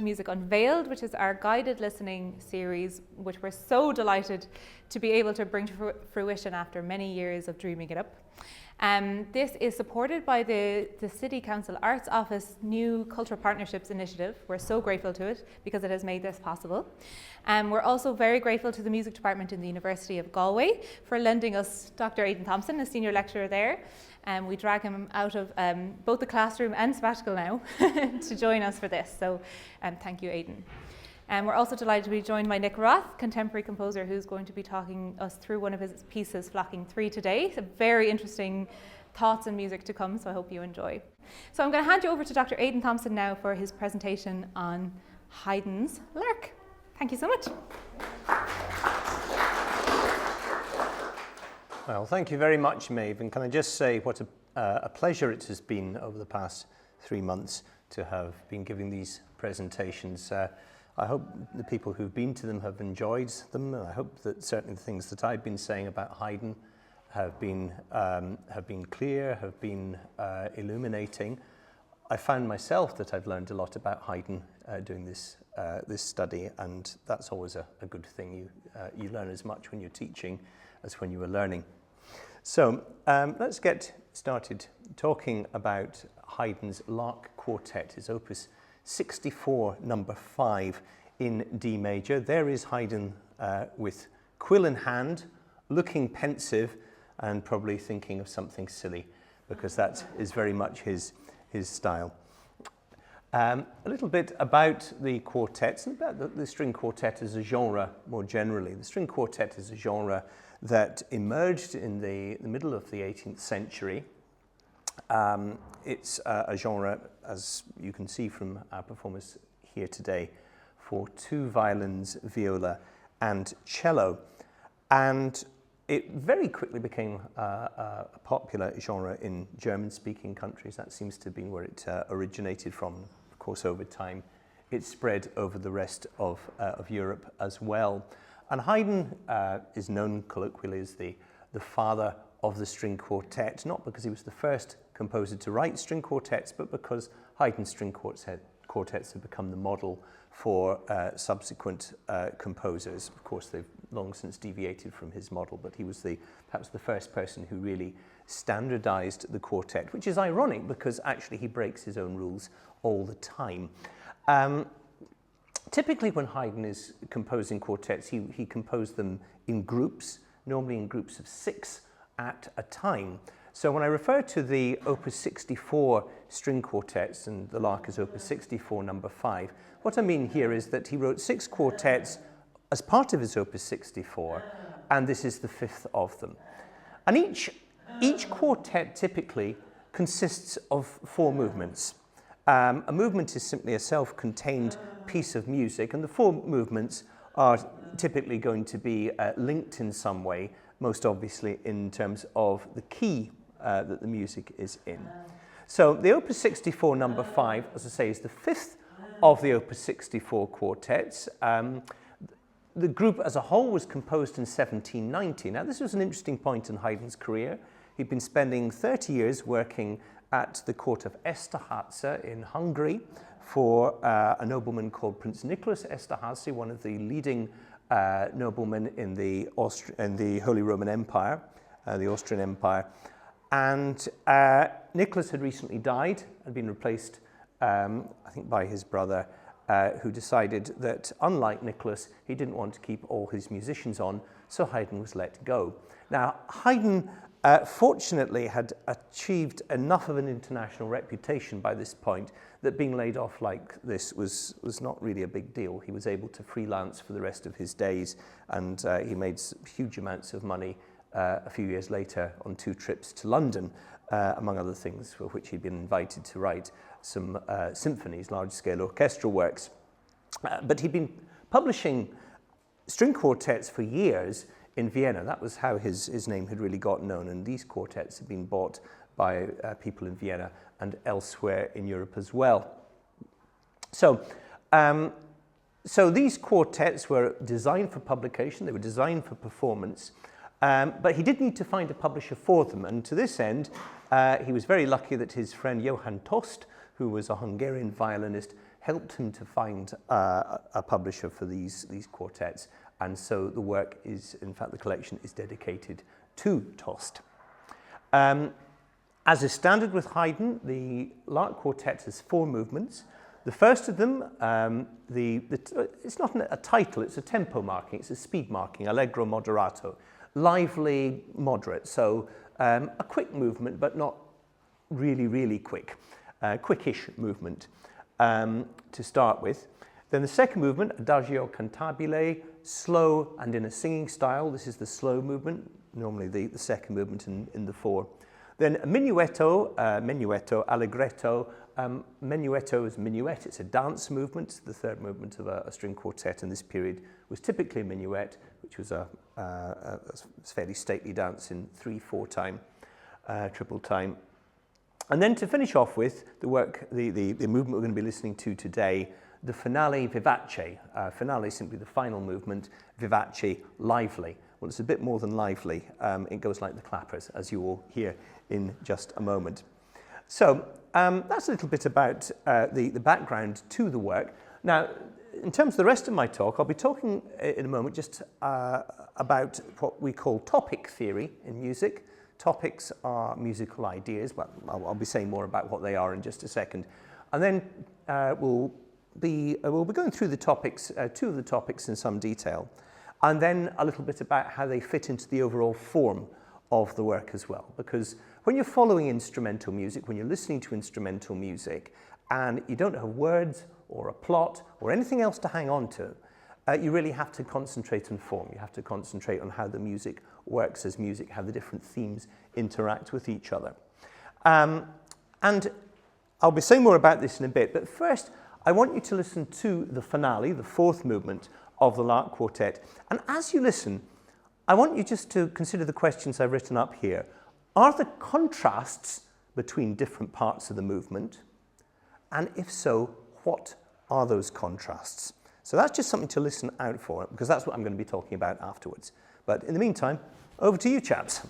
music Unveiled, which is our guided listening series, which we're so delighted to be able to bring to fruition after many years of dreaming it up. This is supported by the City Council Arts Office new Cultural Partnerships Initiative. We're so grateful to it because it has made this possible. We're also very grateful to the Music Department in the University of Galway for lending us Dr. Haydn Thompson, a senior lecturer there. We drag him out of both the classroom and sabbatical now to join us for this. So thank you, Haydn. We're also delighted to be joined by Nick Roth, contemporary composer, who's going to be talking us through one of his pieces, Flocking 3, today. So very interesting thoughts and music to come, so I hope you enjoy. So I'm going to hand you over to Dr. Haydn Thompson now for his presentation on Haydn's Lark. Thank you so much. Well, thank you very much, Maeve. And can I just say what a pleasure it has been over the past 3 months to have been giving these presentations. I hope the people who've been to them have enjoyed them. I hope that certainly the things that I've been saying about Haydn have been clear, have been illuminating. I found myself that I've learned a lot about Haydn doing this study, and that's always a good thing. You learn as much when you're teaching as when you are learning. So let's get started talking about Haydn's Lark Quartet, his opus 64, number 5 in D major. There is Haydn with quill in hand, looking pensive and probably thinking of something silly, because that is very much his style. A little bit about the quartets and about the string quartet as a genre more generally. The string quartet is a genre that emerged in the middle of the 18th century. It's a genre, as you can see from our performance here today, for 2 violins, viola and cello. And it very quickly became a popular genre in German-speaking countries. That seems to have been where it originated from. Of course, over time, it spread over the rest of Europe as well. And Haydn is known colloquially as the father of the string quartet, not because he was the first composer to write string quartets, but because Haydn's string quartets have become the model for subsequent composers. Of course, they've long since deviated from his model, but he was perhaps the first person who really standardized the quartet, which is ironic because actually he breaks his own rules all the time. Typically when Haydn is composing quartets, he composed them in groups, normally in groups of 6 at a time. So when I refer to the Opus 64 string quartets, and the Lark is Opus 64, number 5, what I mean here is that he wrote 6 quartets as part of his Opus 64, and this is the 5th of them. And each quartet typically consists of 4 movements. A movement is simply a self-contained piece of music, and the 4 movements are typically going to be linked in some way, most obviously in terms of the key that the music is in. So the Opus 64 number 5, as I say, is the 5th of the Opus 64 quartets. The group as a whole was composed in 1790. Now this was an interesting point in Haydn's career. He'd been spending 30 years working at the court of Esterházy in Hungary for a nobleman called Prince Nicholas Esterházy, one of the leading noblemen in the Holy Roman Empire, the Austrian Empire. And Nicholas had recently died and been replaced, I think, by his brother, who decided that, unlike Nicholas, he didn't want to keep all his musicians on, so Haydn was let go. Now, Haydn fortunately had achieved enough of an international reputation by this point that being laid off like this was not really a big deal. He was able to freelance for the rest of his days, and he made huge amounts of money a few years later on 2 trips to London, among other things, for which he'd been invited to write some symphonies, large-scale orchestral works. But he'd been publishing string quartets for years in Vienna. That was how his name had really got known, and these quartets had been bought by people in Vienna and elsewhere in Europe as well. So these quartets were designed for publication, they were designed for performance, but he did need to find a publisher for them, and to this end he was very lucky that his friend Johann Tost, who was a Hungarian violinist, helped him to find a publisher for these quartets, and so the work is, in fact, the collection is dedicated to Tost. As is standard with Haydn, the Lark Quartet has 4 movements. The first of them, it's not a title, it's a tempo marking, it's a speed marking, allegro moderato, lively, moderate, so a quick movement, but not really, really quick, quickish movement to start with. Then the second movement, adagio cantabile, slow and in a singing style. This is the slow movement, normally the second movement in the 4. Then a minuetto, allegretto. Menuetto is minuet, it's a dance movement. The third movement of a string quartet in this period was typically a minuet, which was a fairly stately dance in 3/4 time, triple time. And then to finish off with the work, the movement we're going to be listening to today, the finale vivace. Finale simply the final movement, vivace, lively. Well, it's a bit more than lively. It goes like the clappers, as you will hear in just a moment. So that's a little bit about the background to the work. Now, in terms of the rest of my talk, I'll be talking in a moment just about what we call topic theory in music. Topics are musical ideas. Well, I'll be saying more about what they are in just a second. And then we'll be going through the topics, 2 of the topics in some detail. And then a little bit about how they fit into the overall form of the work as well. Because when you're following instrumental music, when you're listening to instrumental music, and you don't have words or a plot or anything else to hang on to, you really have to concentrate on form. You have to concentrate on how the music works as music, how the different themes interact with each other. And I'll be saying more about this in a bit, but first I want you to listen to the finale, the 4th movement of the Lark Quartet. And as you listen, I want you just to consider the questions I've written up here. Are there contrasts between different parts of the movement? And if so, what are those contrasts? So that's just something to listen out for, because that's what I'm going to be talking about afterwards. But in the meantime, over to you, chaps.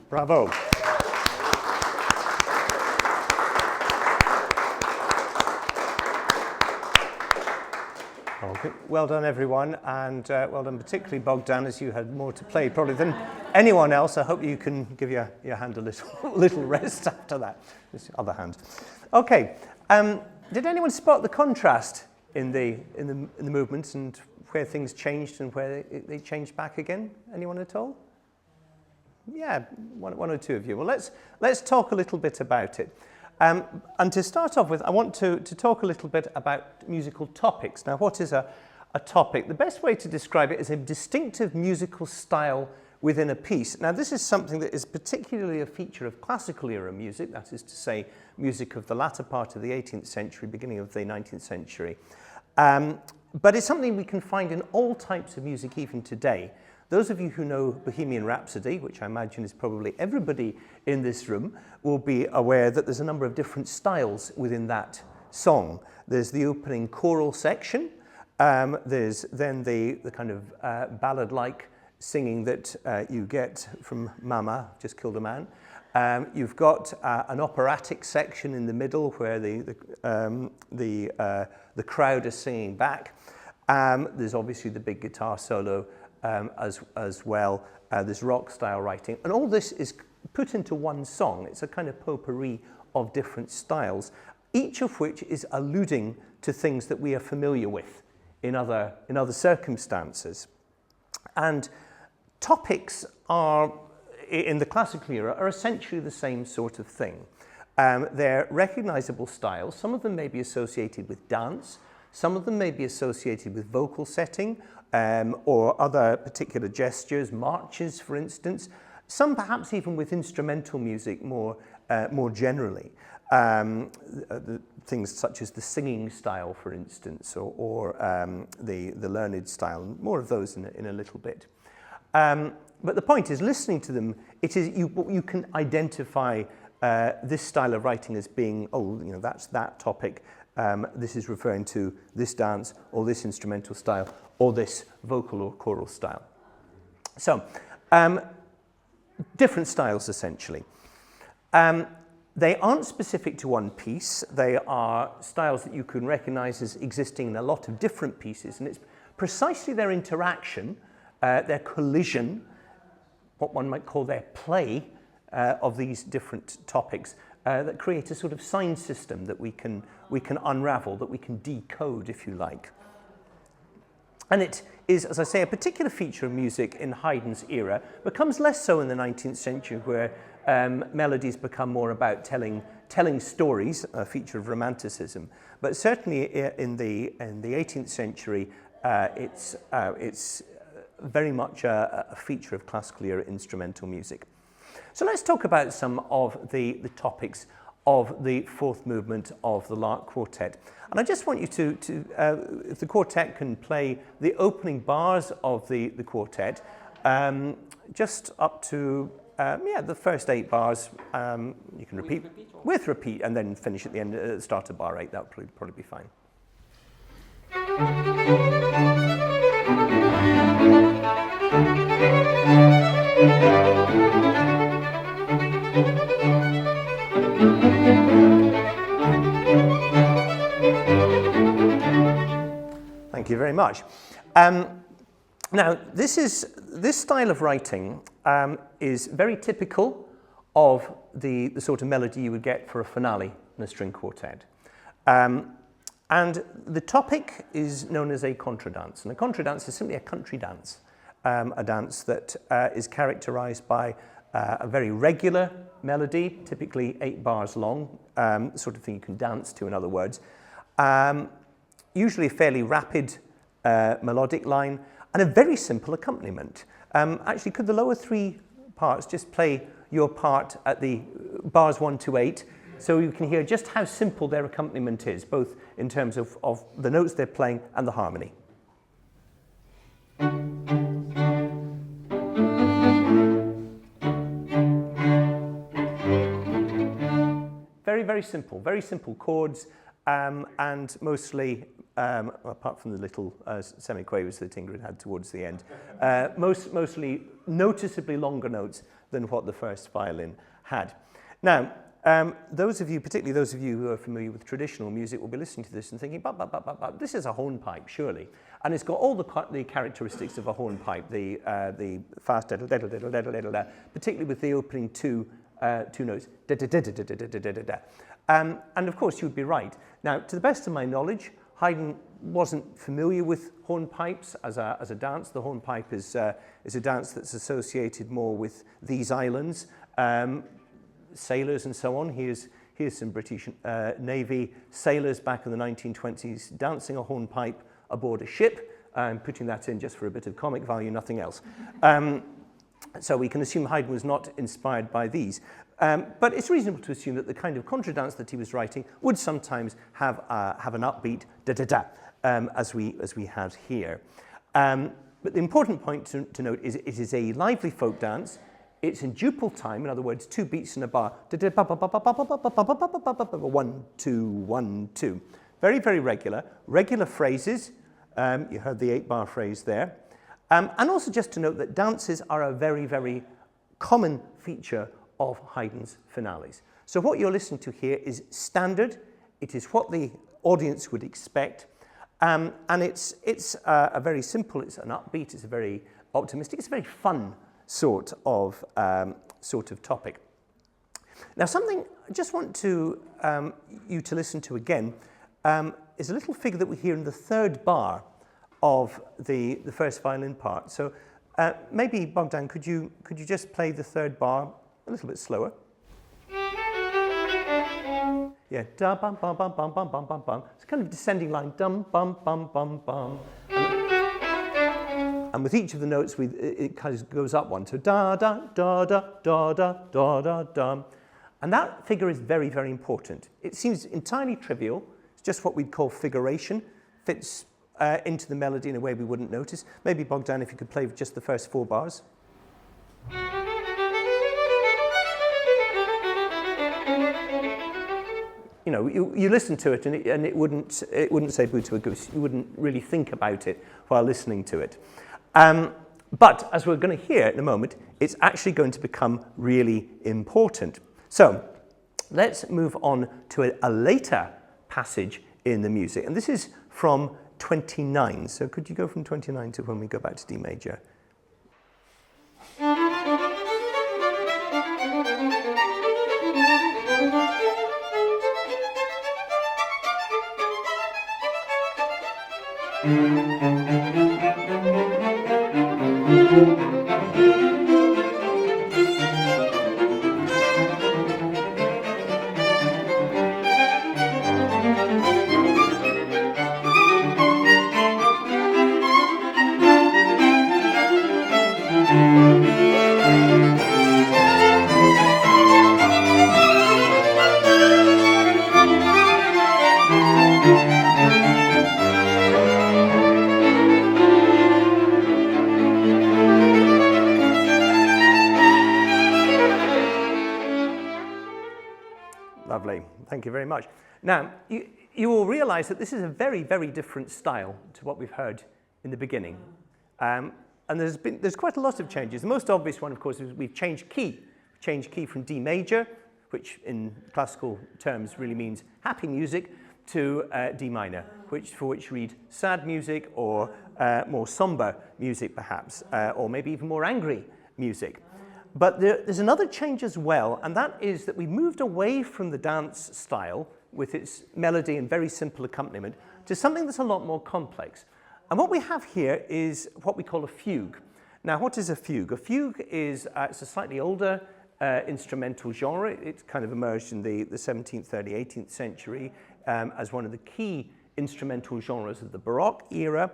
Bravo. Well done, everyone, and well done, particularly Bogdan, as you had more to play probably than anyone else. I hope you can give your hand a little rest after that. This the other hand. Okay. Did anyone spot the contrast in the movements and where things changed and where they changed back again? Anyone at all? Yeah, one or two of you. Well, let's talk a little bit about it. And to start off with, I want to talk a little bit about musical topics. Now, what is a topic? The best way to describe it is a distinctive musical style within a piece. Now, this is something that is particularly a feature of classical era music, that is to say, music of the latter part of the 18th century, beginning of the 19th century. But it's something we can find in all types of music even today. Those of you who know Bohemian Rhapsody, which I imagine is probably everybody in this room, will be aware that there's a number of different styles within that song. There's the opening choral section. There's then the kind of ballad-like singing that you get from Mama, Just Killed a Man. You've got an operatic section in the middle where the crowd is singing back. There's obviously the big guitar solo as well. There's rock style writing, and all this is put into one song. It's a kind of potpourri of different styles, each of which is alluding to things that we are familiar with in other circumstances. And topics are, in the classical era, are essentially the same sort of thing. They're recognizable styles. Some of them may be associated with dance. Some of them may be associated with vocal setting or other particular gestures, marches, for instance. Some perhaps even with instrumental music more generally. Things such as the singing style, for instance, or the learned style. More of those in a little bit. But the point is, listening to them, it is you can identify this style of writing as being, that's that topic. This is referring to this dance or this instrumental style or this vocal or choral style. So, different styles essentially. They aren't specific to one piece. They are styles that you can recognize as existing in a lot of different pieces, and it's precisely their interaction, their collision, what one might call their play of these different topics that create a sort of sign system that we can unravel, that we can decode, if you like. And it is, as I say, a particular feature of music in Haydn's era, becomes less so in the 19th century, where melodies become more about telling stories, a feature of Romanticism. But certainly in the 18th century, it's very much a feature of classical era instrumental music. So let's talk about some of the topics of the fourth movement of the Lark Quartet. And I just want you to if the quartet can play the opening bars of the quartet, just up to the first 8 bars. You can repeat with repeat and then finish at the end, at the start of bar 8. That would probably be fine. Thank you very much. Now, this style of writing is very typical of the sort of melody you would get for a finale in a string quartet. And the topic is known as a contradance. And a contradance is simply a country dance, a dance that is characterized by a very regular melody, typically 8 bars long, the sort of thing you can dance to, in other words. Usually a fairly rapid melodic line, and a very simple accompaniment. Actually, could the lower 3 parts just play your part at the bars 1 to 8, so you can hear just how simple their accompaniment is, both in terms of the notes they're playing and the harmony. Very, very simple chords, and mostly, apart from the little semiquavers that Ingrid had towards the end, mostly noticeably longer notes than what the first violin had. Now, those of you, particularly those of you who are familiar with traditional music, will be listening to this and thinking, this is a hornpipe, surely. And it's got all the characteristics of a hornpipe, the fast, particularly with the opening two notes. And of course, you'd be right. Now, to the best of my knowledge, Haydn wasn't familiar with hornpipes as a dance. The hornpipe is a dance that's associated more with these islands, sailors and so on. Here's some British Navy sailors back in the 1920s dancing a hornpipe aboard a ship. I'm putting that in just for a bit of comic value, nothing else. So we can assume Haydn was not inspired by these. But it's reasonable to assume that the kind of contradance that he was writing would sometimes have an upbeat da-da-da, as we have here. But the important point to note is it is a lively folk dance. It's in duple time, in other words, 2 beats in a bar. 1, 2, 1, 2. Very, very regular. Regular phrases. You heard the 8-bar phrase there. And also just to note that dances are a very, very common feature of Haydn's finales. So what you're listening to here is standard. It is what the audience would expect. And it's a very simple, it's an upbeat, it's a very optimistic, it's a very fun sort of topic. Now, something I just want to you to listen to again is a little figure that we hear in the 3rd bar of the first violin part. So maybe, Bogdan, could you just play the 3rd bar a little bit slower? Yeah, da bum bum bum bum bum bum bum bum. It's kind of descending line, dum bum bum bum bum. And with each of the notes, it kind of goes up one. So da da da da da da da da da. And that figure is very, very important. It seems entirely trivial. It's just what we'd call figuration. Fits into the melody in a way we wouldn't notice. Maybe, Bogdan, if you could play just the first 4 bars. You know, you listen to it and it wouldn't say boo to a goose. You wouldn't really think about it while listening to it. But as we're going to hear in a moment, it's actually going to become really important. So let's move on to a later passage in the music. And this is from 29. So could you go from 29 to when we go back to D major? Lovely. Thank you very much. Now, you will realize that this is a very, very different style to what we've heard in the beginning. And there's quite a lot of changes. The most obvious one, of course, is we've changed key. We've changed key from D major, which in classical terms really means happy music, to D minor, for which read sad music or more somber music, perhaps, or maybe even more angry music. But there's another change as well, and that is that we moved away from the dance style with its melody and very simple accompaniment to something that's a lot more complex. And what we have here is what we call a fugue. Now, what is a fugue? A fugue is it's a slightly older instrumental genre. It's kind of emerged in the 17th, early 18th century as one of the key instrumental genres of the Baroque era.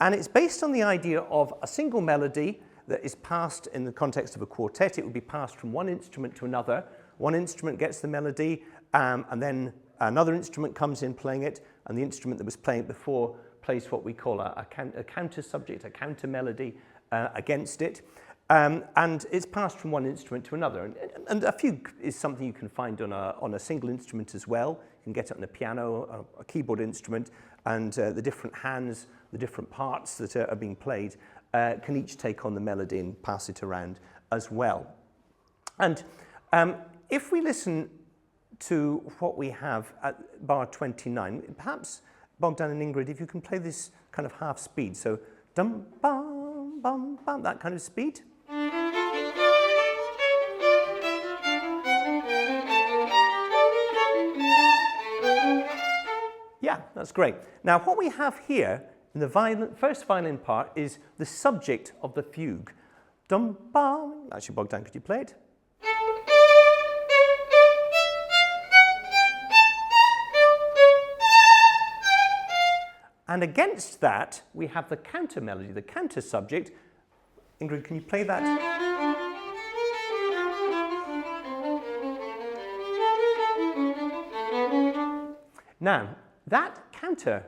And it's based on the idea of a single melody that is passed in the context of a quartet. It would be passed from one instrument to another. One instrument gets the melody, and then another instrument comes in playing it, and the instrument that was playing it before plays what we call a counter subject, a counter melody against it. And it's passed from one instrument to another. And a fugue is something you can find on a single instrument as well. You can get it on a piano, a keyboard instrument, and the different hands, the different parts that are being played can each take on the melody and pass it around as well. And if we listen to what we have at bar 29. Perhaps, Bogdan and Ingrid, if you can play this kind of half speed. So, dum, bum, bum, bum, that kind of speed. Yeah, that's great. Now, what we have here in the first violin part is the subject of the fugue. Dum, bum. Actually, Bogdan, could you play it? And against that, we have the counter melody, the counter subject. Ingrid, can you play that? Now, that counter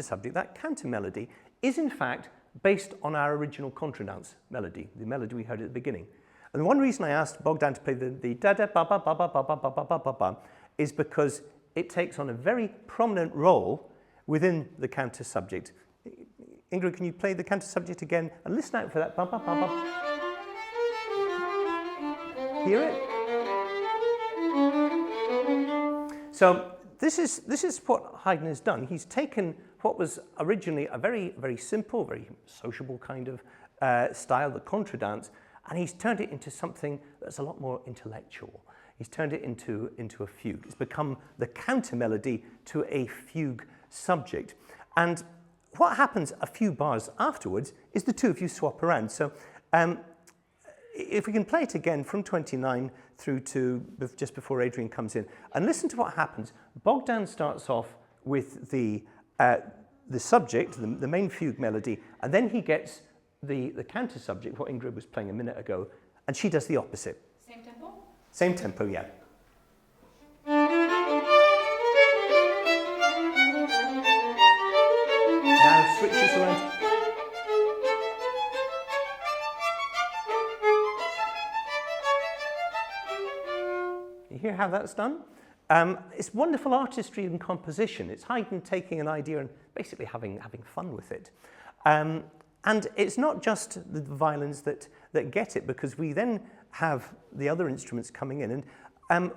subject, that counter melody, is in fact based on our original contradance melody, the melody we heard at the beginning. And one reason I asked Bogdan to play the da da ba ba ba ba ba ba ba ba ba ba ba is because it takes on a very prominent role within the counter subject. Ingrid, can you play the counter subject again? And listen out for that ba ba ba ba. Hear it? So this is what Haydn has done. He's taken what was originally a very, very simple, very sociable kind of style, the contradance, and he's turned it into something that's a lot more intellectual. He's turned it into a fugue. It's become the counter melody to a fugue subject. And what happens a few bars afterwards is the two of you swap around. So if we can play it again from 29 through to just before Adrian comes in, and listen to what happens. Bogdan starts off with the subject, the main fugue melody, and then he gets the counter subject, what Ingrid was playing a minute ago, and she does the opposite. Same tempo? Same tempo, yeah. Now switch this around. You hear how that's done? It's wonderful artistry and composition. It's Haydn taking an idea and basically having fun with it. And it's not just the violins that get it, because we then have the other instruments coming in. And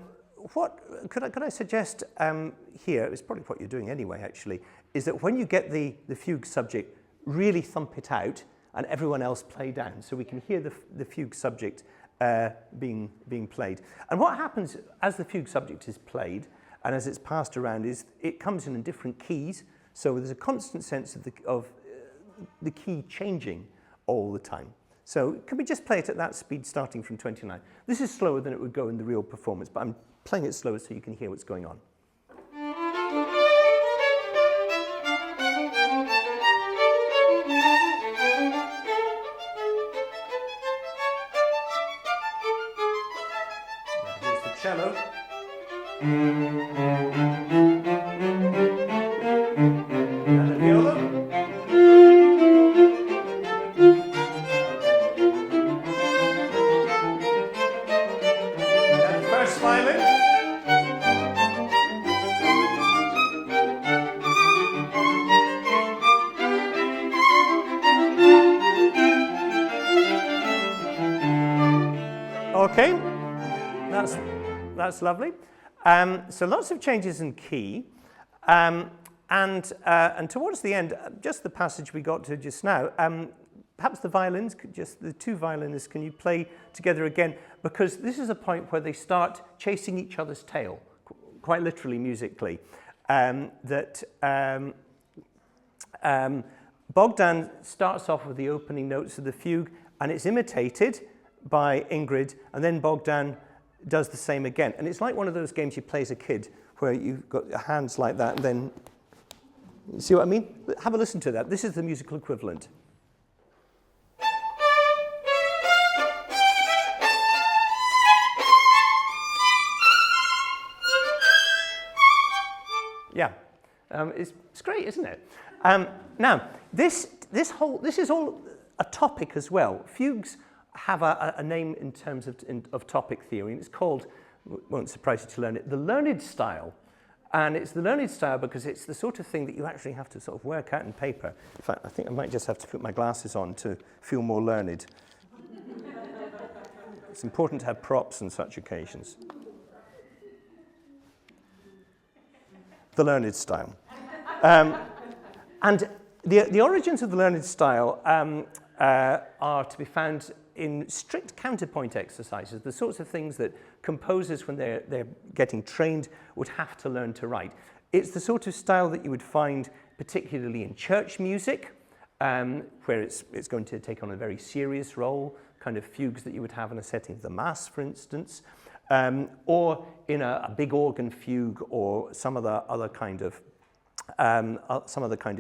what could I suggest here, it's probably what you're doing anyway, actually, is that when you get the fugue subject, really thump it out and everyone else play down, so we can hear the fugue subject being played. And what happens as the fugue subject is played and as it's passed around is it comes in different keys, so there's a constant sense of the key changing all the time. So can we just play it at that speed starting from 29? This is slower than it would go in the real performance, but I'm playing it slower so you can hear what's going on. Here's the cello. And the viola. Okay, that's lovely. So lots of changes in key, and towards the end, just the passage we got to just now. Perhaps the violins, just the two violinists, can you play together again? Because this is a point where they start chasing each other's tail, quite literally musically. Bogdan starts off with the opening notes of the fugue, and it's imitated by Ingrid, and then Bogdan does the same again. And it's like one of those games you play as a kid, where you've got your hands like that, and then, see what I mean? Have a listen to that. This is the musical equivalent. Yeah, it's great, isn't it? Now, this is all a topic as well. Fugues have a name in terms of topic theory, and it's called, won't surprise you to learn it, the learned style. And it's the learned style because it's the sort of thing that you actually have to sort of work out in paper. In fact, I think I might just have to put my glasses on to feel more learned. It's important to have props on such occasions. the learned style. And the origins of the learned style are to be found in strict counterpoint exercises, the sorts of things that composers, when they're getting trained, would have to learn to write. It's the sort of style that you would find particularly in church music, where it's going to take on a very serious role, kind of fugues that you would have in a setting of the Mass, for instance, or in a big organ fugue or some other kind of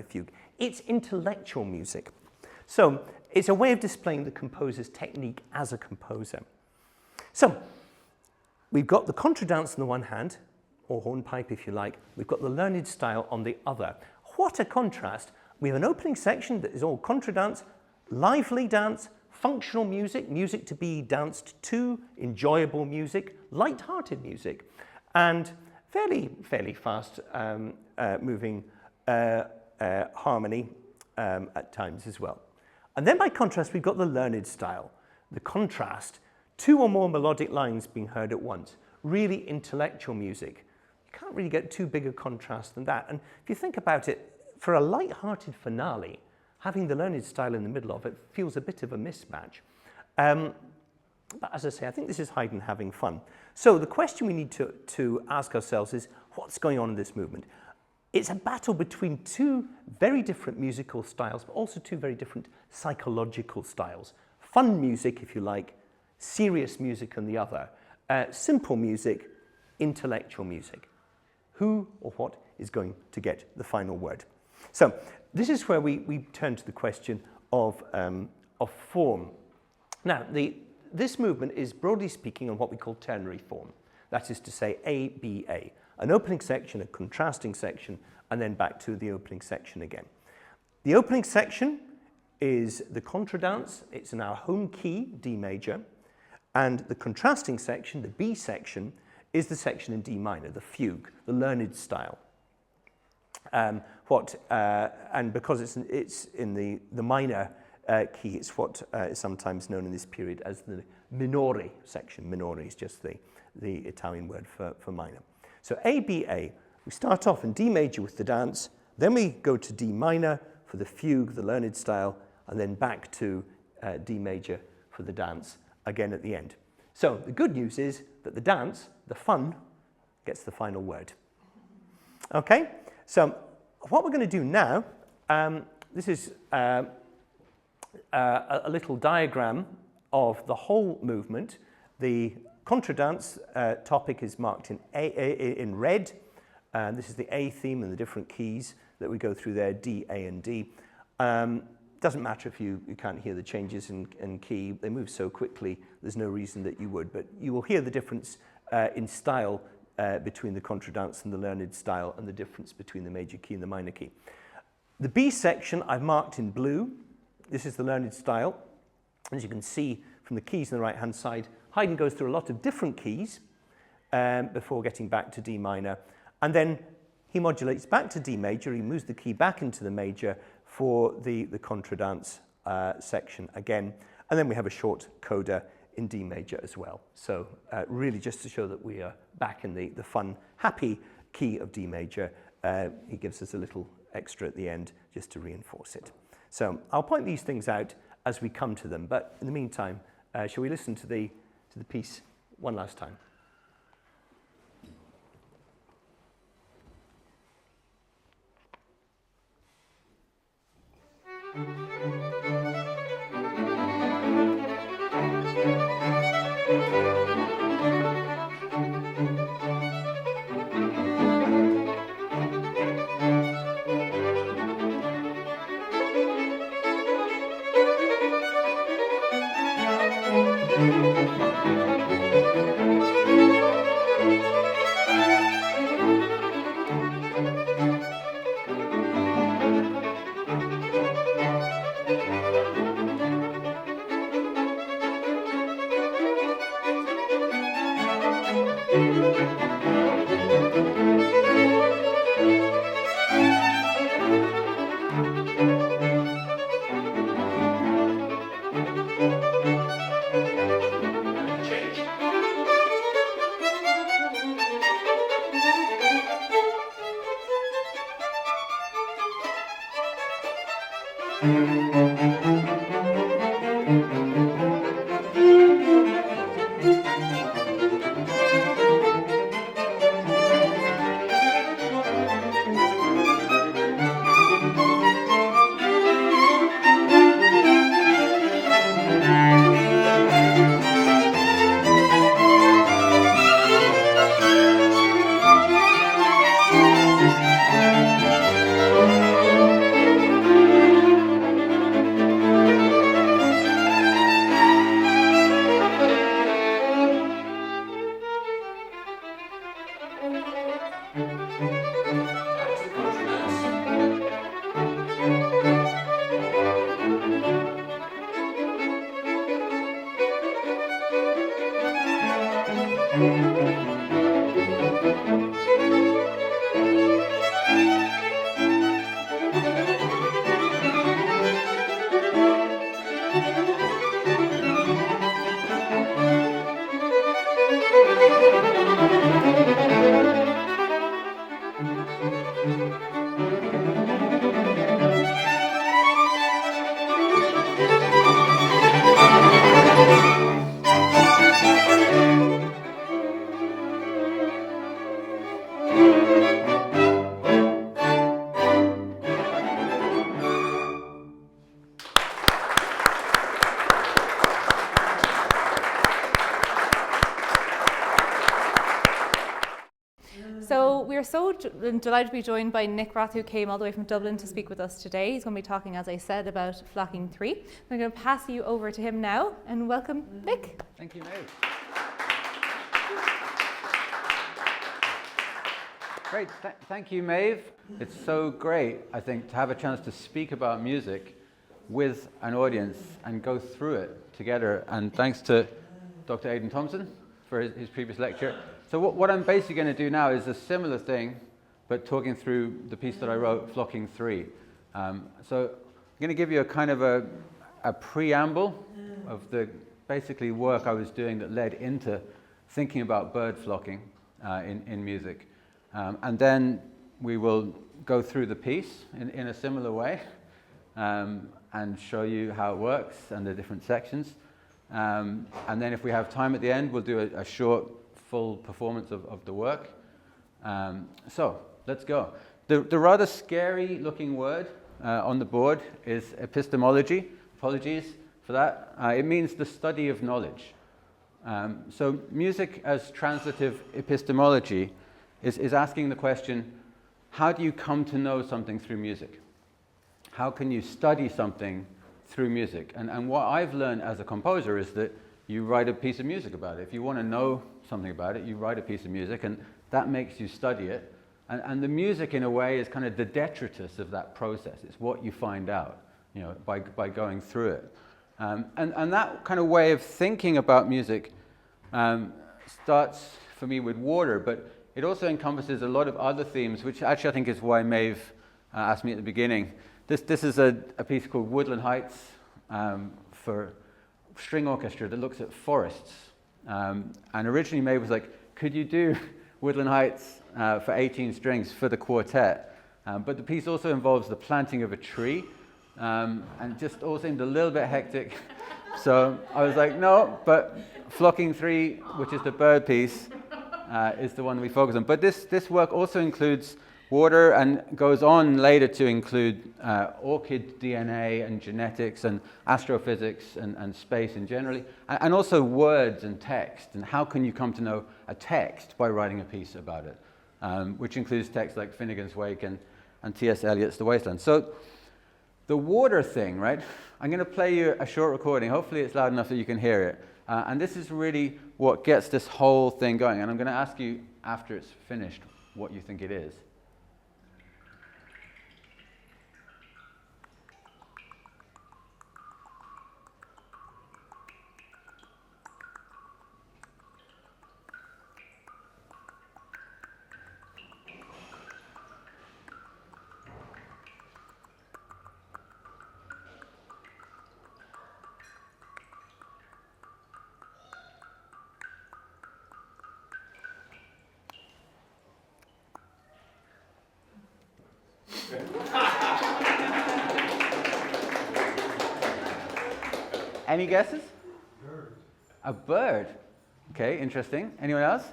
fugue. It's intellectual music. So it's a way of displaying the composer's technique as a composer. So we've got the contradance on the one hand, or hornpipe if you like. We've got the learned style on the other. What a contrast. We have an opening section that is all contradance, lively dance, functional music, music to be danced to, enjoyable music, light-hearted music, and fairly fast moving harmony at times as well. And then by contrast, we've got the learned style. The contrast, two or more melodic lines being heard at once, really intellectual music. You can't really get too big a contrast than that. And if you think about it, for a light-hearted finale, having the learned style in the middle of it feels a bit of a mismatch. But as I say, I think this is Haydn having fun. So the question we need to ask ourselves is, what's going on in this movement? It's a battle between two very different musical styles, but also two very different psychological styles. Fun music, if you like, serious music on the other. Simple music, intellectual music. Who or what is going to get the final word? So this is where we turn to the question of form. Now, this movement is broadly speaking on what we call ternary form. That is to say, A, B, A. An opening section, a contrasting section, and then back to the opening section again. The opening section is the contradance. It's in our home key, D major. And the contrasting section, the B section, is the section in D minor, the fugue, the learned style. And because it's in the minor key, it's what is sometimes known in this period as the minore section. Minore is just the Italian word for minor. So A, B, A, we start off in D major with the dance, then we go to D minor for the fugue, the learned style, and then back to D major for the dance, again at the end. So the good news is that the dance, the fun, gets the final word. Okay, so what we're going to do now, this is a little diagram of the whole movement. The contradance topic is marked in red. This is the A theme and the different keys that we go through there, D, A, and D. Doesn't matter if you can't hear the changes in key. They move so quickly, there's no reason that you would. But you will hear the difference in style between the contradance and the learned style, and the difference between the major key and the minor key. The B section I've marked in blue. This is the learned style. As you can see from the keys on the right-hand side, Haydn goes through a lot of different keys before getting back to D minor. And then he modulates back to D major. He moves the key back into the major for the contradance section again. And then we have a short coda in D major as well. So really just to show that we are back in the fun, happy key of D major. He gives us a little extra at the end just to reinforce it. So I'll point these things out as we come to them. But in the meantime, shall we listen to the piece one last time? So we are so delighted to be joined by Nick Roth, who came all the way from Dublin to speak with us today. He's going to be talking, as I said, about Flocking 3. I'm going to pass you over to him now, and welcome, Nick. Thank you, Maeve. Great, thank you, Maeve. It's so great, I think, to have a chance to speak about music with an audience and go through it together. And thanks to Dr. Haydn Thompson for his previous lecture. So what I'm basically going to do now is a similar thing, but talking through the piece that I wrote, Flocking 3. So I'm going to give you a kind of a preamble of the basically work I was doing that led into thinking about bird flocking in music. And then we will go through the piece in a similar way and show you how it works and the different sections. And then if we have time at the end, we'll do a short, full performance of the work. So let's go. The rather scary looking word on the board is epistemology. Apologies for that. It means the study of knowledge. So music as translative epistemology is asking the question, how do you come to know something through music? How can you study something through music? And what I've learned as a composer is that you write a piece of music about it. If you want to know something about it, you write a piece of music, and that makes you study it. And the music, in a way, is kind of the detritus of that process. It's what you find out, by going through it. And that kind of way of thinking about music starts for me with water, but it also encompasses a lot of other themes, which actually I think is why Maeve asked me at the beginning. This is a piece called Woodland Heights for string orchestra that looks at forests. And originally Maeve was like, could you do Woodland Heights for 18 strings for the quartet? But the piece also involves the planting of a tree, and just all seemed a little bit hectic. So I was like, no, but Flocking 3, which is the bird piece, is the one we focus on. But this work also includes water and goes on later to include orchid DNA and genetics and astrophysics and space in generally, and also words and text. And how can you come to know a text by writing a piece about it, which includes texts like Finnegan's Wake and T.S. Eliot's The Wasteland. So the water thing, right? I'm going to play you a short recording. Hopefully it's loud enough that you can hear it. And this is really what gets this whole thing going. And I'm going to ask you after it's finished what you think it is. Any guesses? Bird. A bird. Okay, interesting. Anyone else?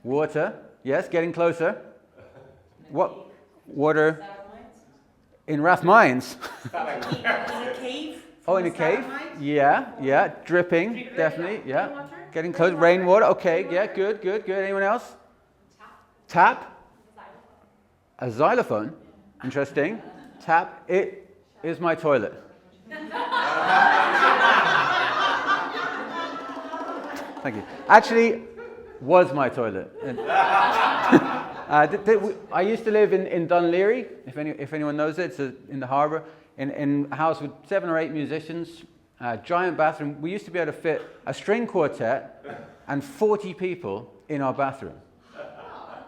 Water. Yes, getting closer. What? Water. In Rathmines. In a cave. Oh, in a cave? Yeah. Dripping, definitely. Yeah. Getting close. Rainwater. Okay. Yeah. Good. Anyone else? Tap. A xylophone. Interesting. Tap. It is my toilet. Thank you. Actually, was my toilet. I used to live in Dunleary, if anyone knows it. It's in the harbour, in a house with 7 or 8 musicians, giant bathroom. We used to be able to fit a string quartet and 40 people in our bathroom.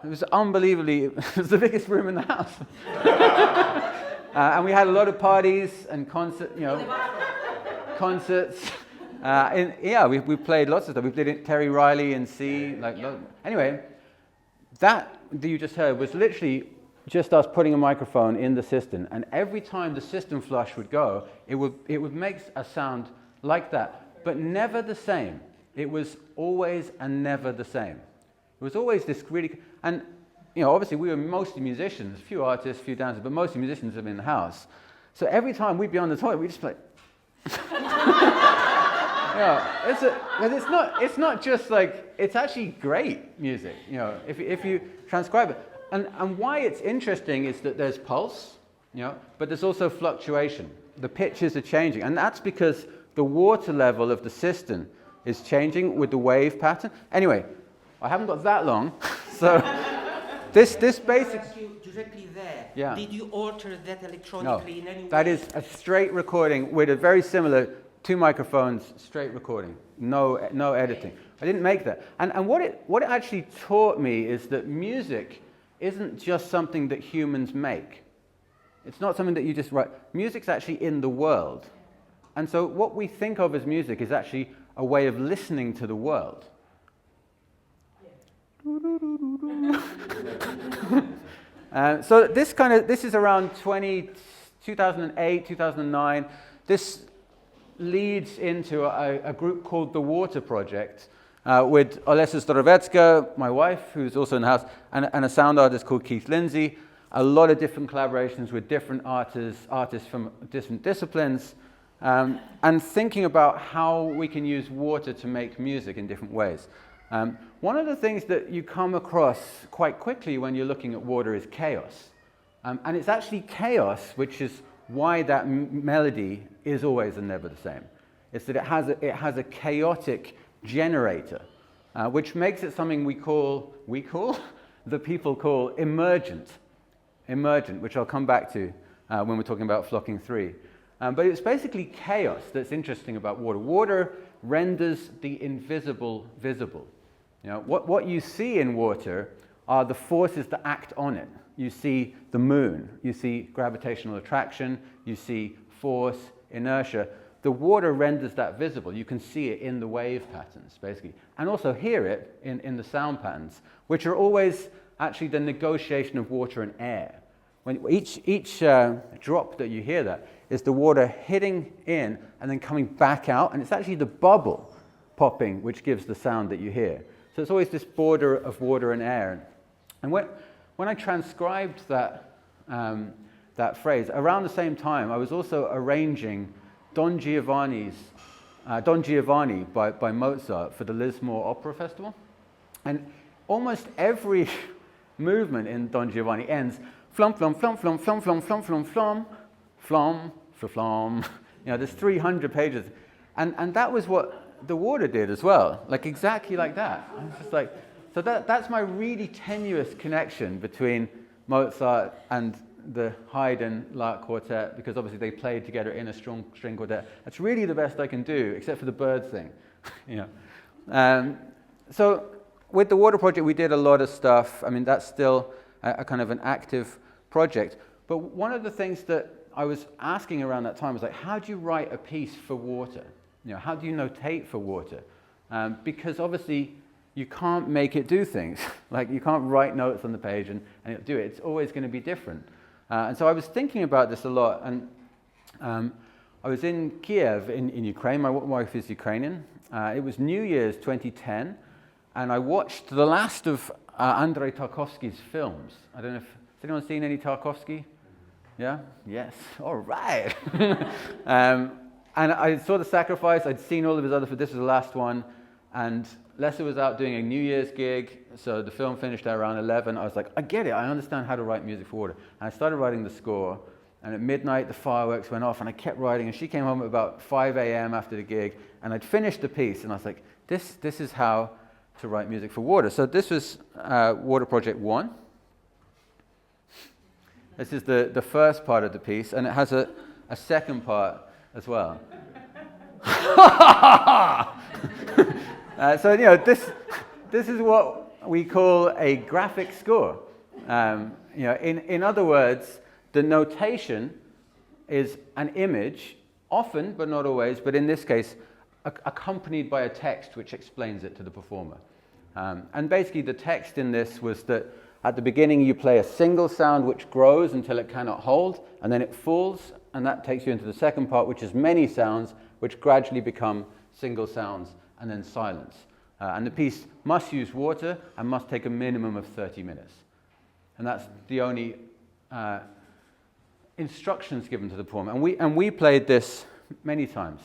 It was unbelievably, it was the biggest room in the house. And we had a lot of parties and concerts. We played lots of stuff. We played Terry Riley and C. Anyway, that you just heard was literally just us putting a microphone in the cistern, and every time the cistern flush would go, it would make a sound like that, but never the same. It was always and never the same. It was always this really, and obviously we were mostly musicians, few artists, few dancers, but mostly musicians in the house. So every time we'd be on the toilet, we'd just play. It's not just like, it's actually great music, if you transcribe it. And why it's interesting is that there's pulse, but there's also fluctuation. The pitches are changing, and that's because the water level of the cistern is changing with the wave pattern. Anyway, I haven't got that long, so this basic. Directly there. Yeah. Did you alter that electronically in any way? That is a straight recording with a very similar 2 microphones, straight recording, no editing. I didn't make that. And what it actually taught me is that music isn't just something that humans make. It's not something that you just write. Music's actually in the world. And so what we think of as music is actually a way of listening to the world. So this is around 2008, 2009. This leads into a group called the Water Project with Olesa Zdorowecka, my wife, who's also in the house, and a sound artist called Keith Lindsay. A lot of different collaborations with different artists from different disciplines, and thinking about how we can use water to make music in different ways. One of the things that you come across quite quickly when you're looking at water is chaos. And it's actually chaos which is why that melody is always and never the same. It's that it has a chaotic generator, which makes it something the people call emergent, which I'll come back to when we're talking about Flocking 3. But it's basically chaos that's interesting about water. Water renders the invisible visible. What you see in water are the forces that act on it. You see the moon, you see gravitational attraction, you see force, inertia. The water renders that visible. You can see it in the wave patterns, basically, and also hear it in the sound patterns, which are always actually the negotiation of water and air. When each drop that you hear that is the water hitting in and then coming back out, and it's actually the bubble popping which gives the sound that you hear. So it's always this border of water and air. And when I transcribed that phrase, around the same time, I was also arranging Don Giovanni by Mozart for the Lismore Opera Festival. And almost every movement in Don Giovanni ends flom, flom, flom, flom, flom, flom, flom, flom, flom, flom, flom. There's 300 pages. And that was what the water did as well, like exactly like that. And it's just like, so that's my really tenuous connection between Mozart and the Haydn Lark Quartet, because obviously they played together in a string quartet. That's really the best I can do, except for the bird thing. So with the Water Project, we did a lot of stuff. I mean, that's still a kind of an active project. But one of the things that I was asking around that time was like, how do you write a piece for water? How do you notate for water? Because obviously you can't make it do things. Like you can't write notes on the page and it'll do it. It's always going to be different. And so I was thinking about this a lot, and I was in Kiev in Ukraine. My wife is Ukrainian. It was New Year's 2010, and I watched the last of Andrei Tarkovsky's films. I don't know if, has anyone seen any Tarkovsky? Yeah? Yes. All right. And I saw The Sacrifice. I'd seen all of his other films. This was the last one. And Lessa was out doing a New Year's gig, so the film finished at around 11. I was like, I get it. I understand how to write music for water. And I started writing the score. And at midnight, the fireworks went off, and I kept writing. And she came home at about 5 a.m. after the gig, and I'd finished the piece. And I was like, this is how to write music for water. So this was Water Project 1. This is the first part of the piece, and it has a second part as well. So, you know, this is what we call a graphic score. You know, in other words, the notation is an image, often, but not always, but in this case, accompanied by a text which explains it to the performer. And basically the text in this was that at the beginning you play a single sound which grows until it cannot hold, and then it falls, and that takes you into the second part, which is many sounds which gradually become single sounds and then silence. And the piece must use water and must take a minimum of 30 minutes. And that's the only instructions given to the performer. And we played this many times.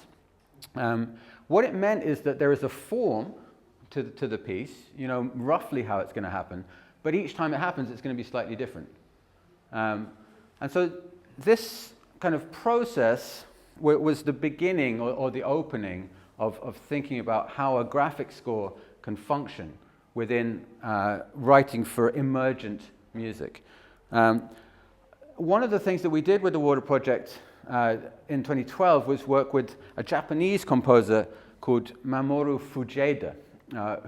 What it meant is that there is a form to the piece, you know, roughly how it's going to happen, but each time it happens, it's going to be slightly different. And so this kind of process was the beginning or the opening of thinking about how a graphic score can function within writing for emergent music. One of the things that we did with the Water Project in 2012 was work with a Japanese composer called Mamoru Fujeda,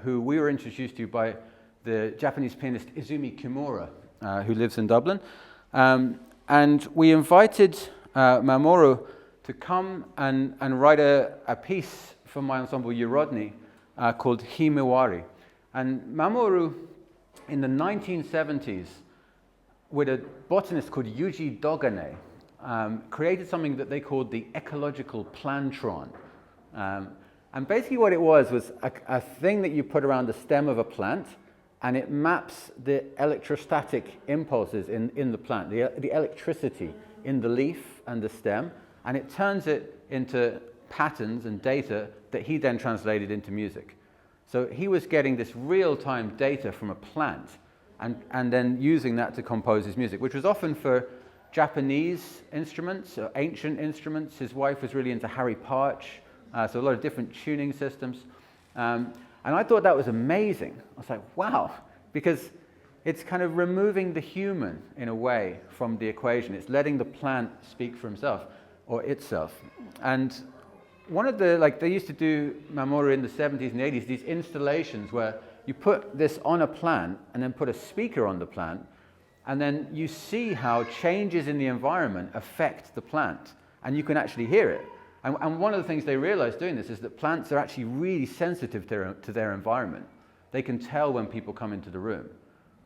who we were introduced to by the Japanese pianist Izumi Kimura, who lives in Dublin. And we invited Mamoru to come and write a piece for my ensemble Yurodni called Himewari. And Mamoru, in the 1970s, with a botanist called Yuji Dogane, created something that they called the ecological plantron. And basically what it was a thing that you put around the stem of a plant, and it maps the electrostatic impulses in the plant, the electricity in the leaf and the stem, and it turns it into patterns and data that he then translated into music. So he was getting this real-time data from a plant, and then using that to compose his music, which was often for Japanese instruments, or ancient instruments. His wife was really into Harry Partch, so a lot of different tuning systems. And I thought that was amazing. I was like, wow, because it's kind of removing the human, in a way, from the equation. It's letting the plant speak for himself, or itself. And one of the, like, they used to do, Mamoru in the 70s and 80s, these installations where you put this on a plant and then put a speaker on the plant, and then you see how changes in the environment affect the plant, and you can actually hear it. And one of the things they realized doing this is that plants are actually really sensitive to their environment. They can tell when people come into the room.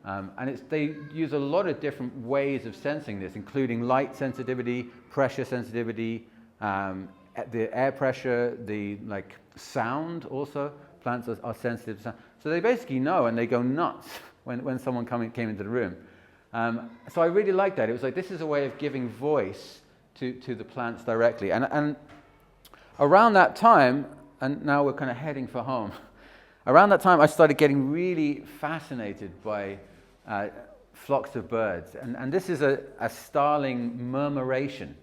And they use a lot of different ways of sensing this, including light sensitivity, pressure sensitivity, the air pressure, the sound also. Plants are sensitive to sound. So they basically know, and they go nuts when someone came into the room. So I really liked that. It was like, this is a way of giving voice to the plants directly. And around that time, and now we're kind of heading for home, around that time I started getting really fascinated by flocks of birds. And this is a starling murmuration,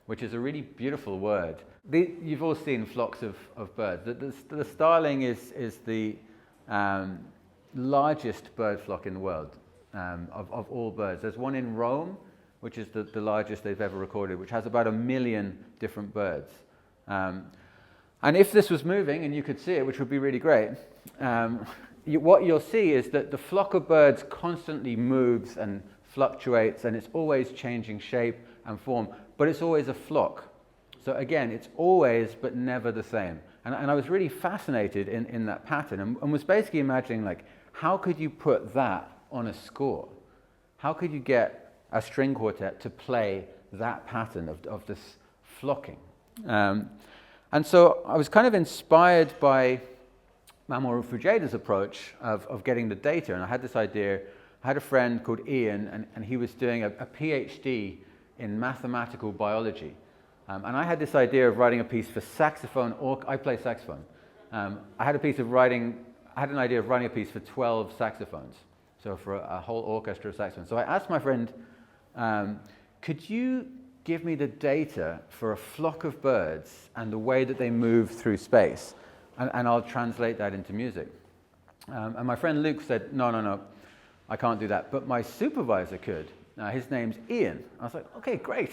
which is a really beautiful word. You've all seen flocks of birds. The starling is the largest bird flock in the world of all birds. There's one in Rome, which is the largest they've ever recorded, which has about 1 million different birds. And if this was moving, and you could see it, which would be really great, what you'll see is that the flock of birds constantly moves and fluctuates, and it's always changing shape and form, but it's always a flock. So again, it's always but never the same. And I was really fascinated in that pattern, and was basically imagining, how could you put that on a score? How could you get a string quartet to play that pattern of this flocking? And so I was kind of inspired by Mamoru Fujida's approach of getting the data, and I had this idea. I had a friend called Ian, and he was doing a PhD in mathematical biology. And I had this idea of writing a piece for saxophone, I play saxophone. I had an idea of writing a piece for 12 saxophones, so for a whole orchestra of saxophones. So I asked my friend, could you give me the data for a flock of birds and the way that they move through space, and I'll translate that into music. And my friend Luke said, no, I can't do that, but my supervisor could. His name's Ian. I was like, okay, great.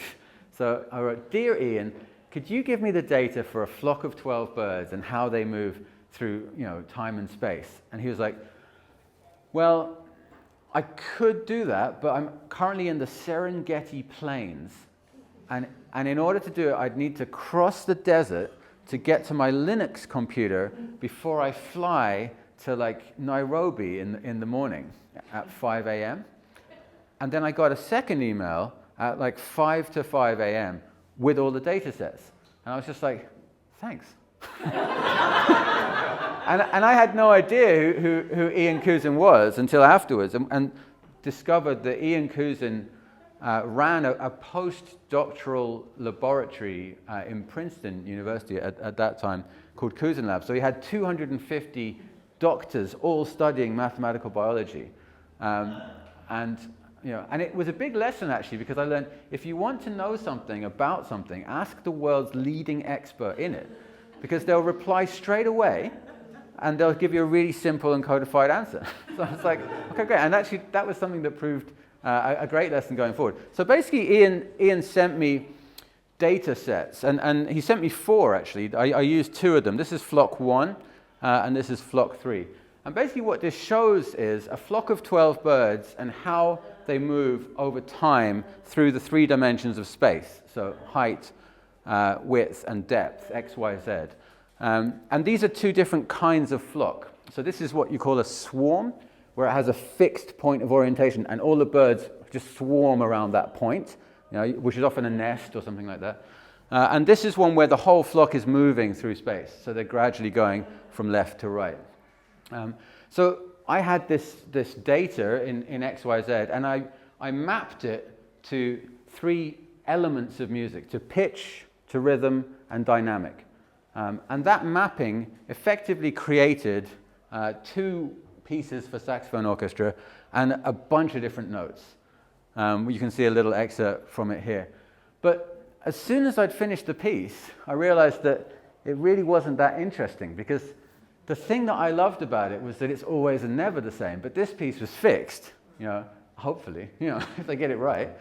So I wrote, "Dear Ian, could you give me the data for a flock of 12 birds and how they move through, time and space?" And he was like, "Well, I could do that, but I'm currently in the Serengeti Plains, and in order to do it, I'd need to cross the desert to get to my Linux computer before I fly to Nairobi in the morning at 5 a.m. And then I got a second email at 5 to 5 a.m. with all the data sets. And I was just like, thanks. And I had no idea who Ian Cousin was until afterwards, and discovered that Ian Cousin ran a postdoctoral laboratory in Princeton University at that time called Cousin Lab. So he had 250 doctors all studying mathematical biology. And it was a big lesson, actually, because I learned if you want to know something about something, ask the world's leading expert in it, because they'll reply straight away and they'll give you a really simple and codified answer. So I was like, okay, great. And actually, that was something that proved a great lesson going forward. So basically, Ian sent me data sets, and he sent me 4, actually. I used 2 of them. This is flock 1, and this is flock 3. And basically what this shows is a flock of 12 birds and how they move over time through the 3 dimensions of space, so height, width, and depth, X, Y, Z. And these are 2 different kinds of flock. So this is what you call a swarm, where it has a fixed point of orientation, and all the birds just swarm around that point, which is often a nest or something like that. And this is one where the whole flock is moving through space, so they're gradually going from left to right. So I had this data in X, Y, Z, and I mapped it to 3 elements of music, to pitch, to rhythm, and dynamic. And that mapping effectively created 2 pieces for saxophone orchestra and a bunch of different notes. You can see a little excerpt from it here. But as soon as I'd finished the piece, I realized that it really wasn't that interesting, because the thing that I loved about it was that it's always and never the same. But this piece was fixed, hopefully, if they get it right.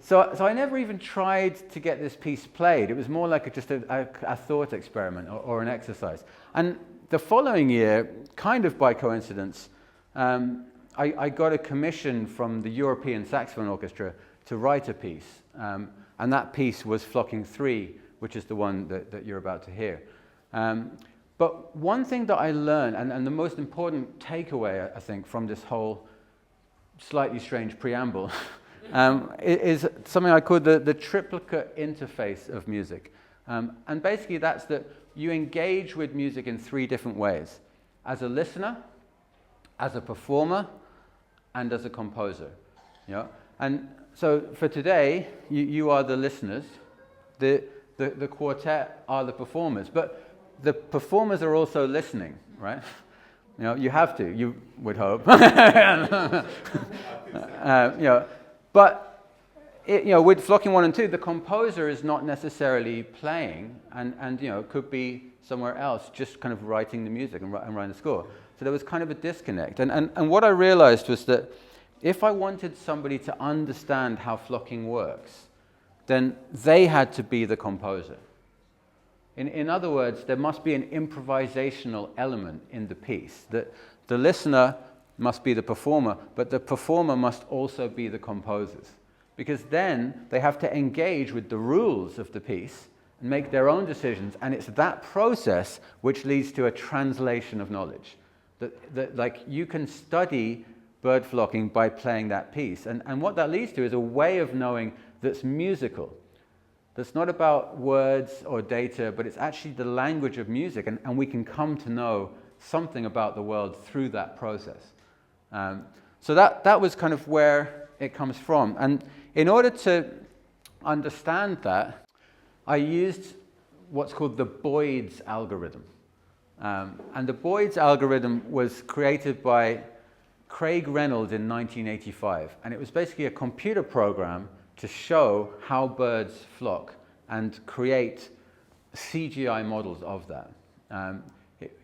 So I never even tried to get this piece played. It was more like just a thought experiment or an exercise. And the following year, kind of by coincidence, I got a commission from the European Saxophone Orchestra to write a piece. And that piece was Flocking 3, which is the one that you're about to hear. But one thing that I learned, and the most important takeaway, I think, from this whole slightly strange preamble, is something I call the triplicate interface of music. And basically that's that you engage with music in 3 different ways: as a listener, as a performer, and as a composer. And so for today, you are the listeners, the quartet are the performers, but the performers are also listening, right? You have to, you would hope. But with Flocking 1 and 2, the composer is not necessarily playing, and could be somewhere else, just kind of writing the music and writing the score. So there was kind of a disconnect. And what I realized was that if I wanted somebody to understand how flocking works, then they had to be the composer. In other words, there must be an improvisational element in the piece. That the listener must be the performer, but the performer must also be the composers. Because then they have to engage with the rules of the piece and make their own decisions, and it's that process which leads to a translation of knowledge. That like you can study bird flocking by playing that piece, and what that leads to is a way of knowing that's musical. that's not about words or data, but it's actually the language of music, and we can come to know something about the world through that process. So that was kind of where it comes from. And in order to understand that, I used what's called the Boyd's algorithm. And the Boyd's algorithm was created by Craig Reynolds in 1985. And it was basically a computer program to show how birds flock and create CGI models of that.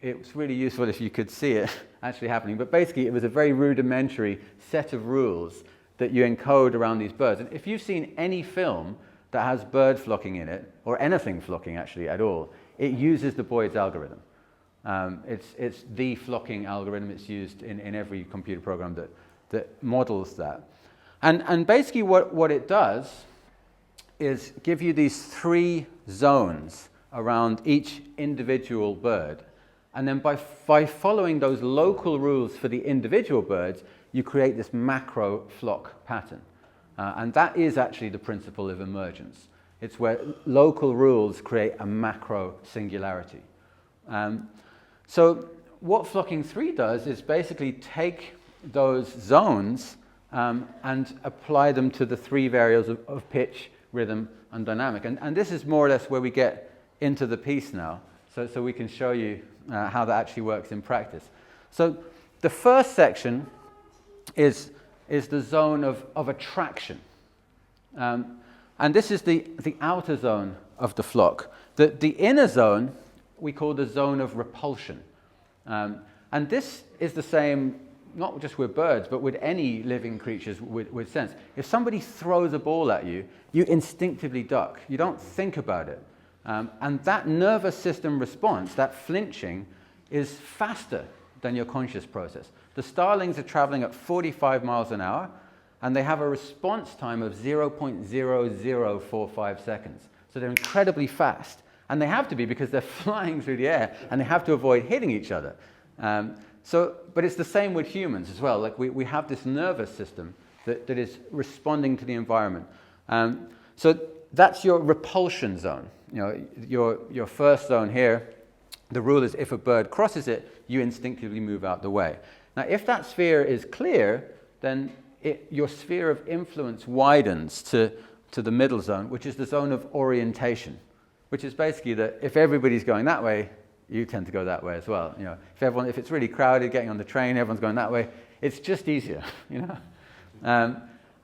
It was really useful if you could see it actually happening. But basically, it was a very rudimentary set of rules that you encode around these birds. And if you've seen any film that has bird flocking in it, or anything flocking actually at all, it uses the Boyd's algorithm. It's the flocking algorithm. It's used in every computer program that models that. And basically what it does is give you these 3 zones around each individual bird. And then by following those local rules for the individual birds, you create this macro flock pattern. And that is actually the principle of emergence. It's where local rules create a macro singularity. So what flocking 3 does is basically take those zones and apply them to the 3 variables of pitch, rhythm, and dynamic. And this is more or less where we get into the piece now, so we can show you how that actually works in practice. So the first section is the zone of attraction. And this is the outer zone of the flock. The inner zone we call the zone of repulsion. And this is the same, not just with birds, but with any living creatures with sense. If somebody throws a ball at you, you instinctively duck. You don't think about it. And that nervous system response, that flinching, is faster than your conscious process. The starlings are traveling at 45 miles an hour, and they have a response time of 0.0045 seconds. So they're incredibly fast. And they have to be because they're flying through the air, and they have to avoid hitting each other. But it's the same with humans as well. Like we have this nervous system that is responding to the environment. So that's your repulsion zone. You know, your first zone here, the rule is if a bird crosses it, you instinctively move out the way. Now, if that sphere is clear, then your sphere of influence widens to the middle zone, which is the zone of orientation, which is basically that if everybody's going that way, you tend to go that way as well. You know, if it's really crowded, getting on the train, everyone's going that way, it's just easier, you know.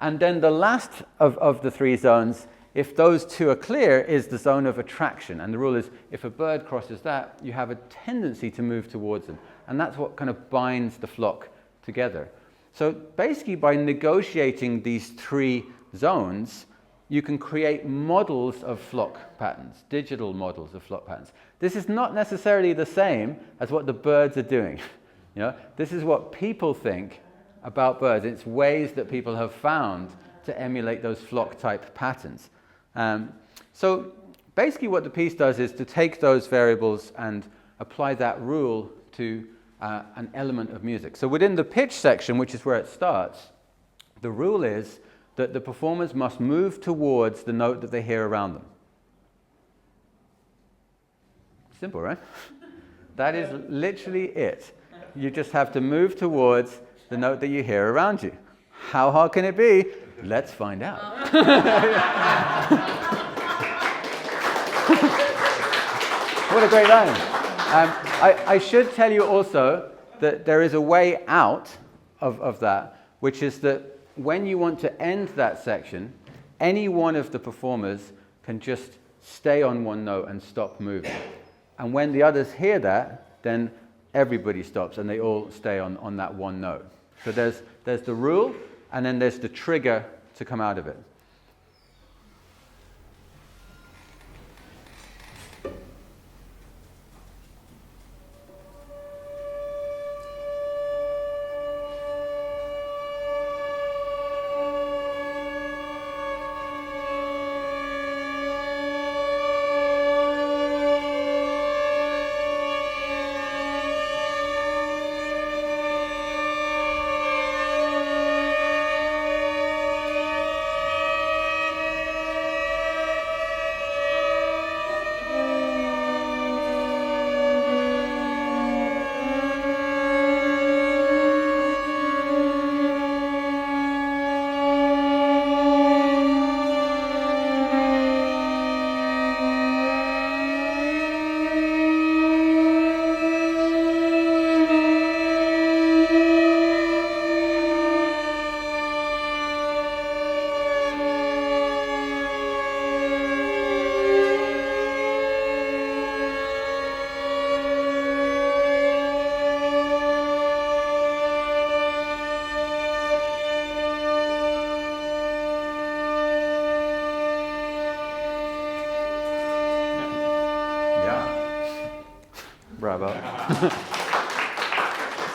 And then the last of the 3 zones, if those 2 are clear, is the zone of attraction. And the rule is if a bird crosses that, you have a tendency to move towards them. And that's what kind of binds the flock together. So basically by negotiating these 3 zones, you can create models of flock patterns, digital models of flock patterns. This is not necessarily the same as what the birds are doing. You know, this is what people think about birds. It's ways that people have found to emulate those flock-type patterns. So basically what the piece does is to take those variables and apply that rule to an element of music. So within the pitch section, which is where it starts, the rule is that the performers must move towards the note that they hear around them. Simple, right? That is literally it. You just have to move towards the note that you hear around you. How hard can it be? Let's find out. What a great line. I should tell you also that there is a way out of that, which is that when you want to end that section, any one of the performers can just stay on one note and stop moving. And when the others hear that, then everybody stops and they all stay on that one note. So there's the rule, and then there's the trigger to come out of it.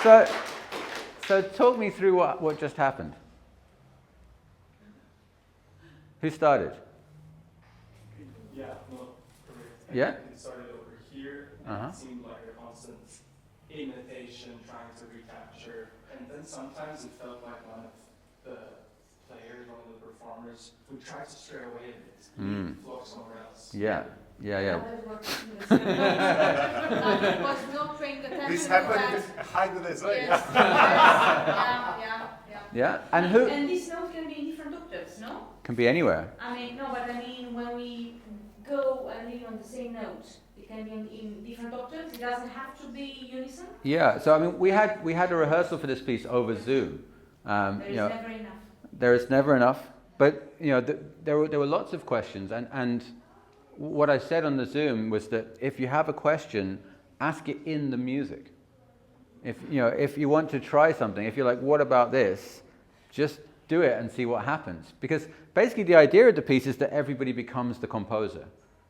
about. So talk me through what just happened. Who started? Yeah, no, correct. Yeah? It started over here, and it seemed like a constant imitation, trying to recapture, and then sometimes it felt like one of the players, one of the performers, would try to stray away a bit, flow somewhere else. Yeah. Was not paying attention. This happened with Haydn as well. Yes. Yeah, and who? And this note can be in different octaves, no? Can be anywhere. I mean, no, but I mean when we go and leave on the same note, it can be in different octaves. It doesn't have to be unison. Yeah. So I mean, we had a rehearsal for this piece over Zoom. There is never enough. There is never enough. But there were lots of questions, and what I said on the Zoom was that if you have a question, ask it in the music. If you want to try something, if you're like, what about this? Just do it and see what happens. Because basically the idea of the piece is that everybody becomes the composer.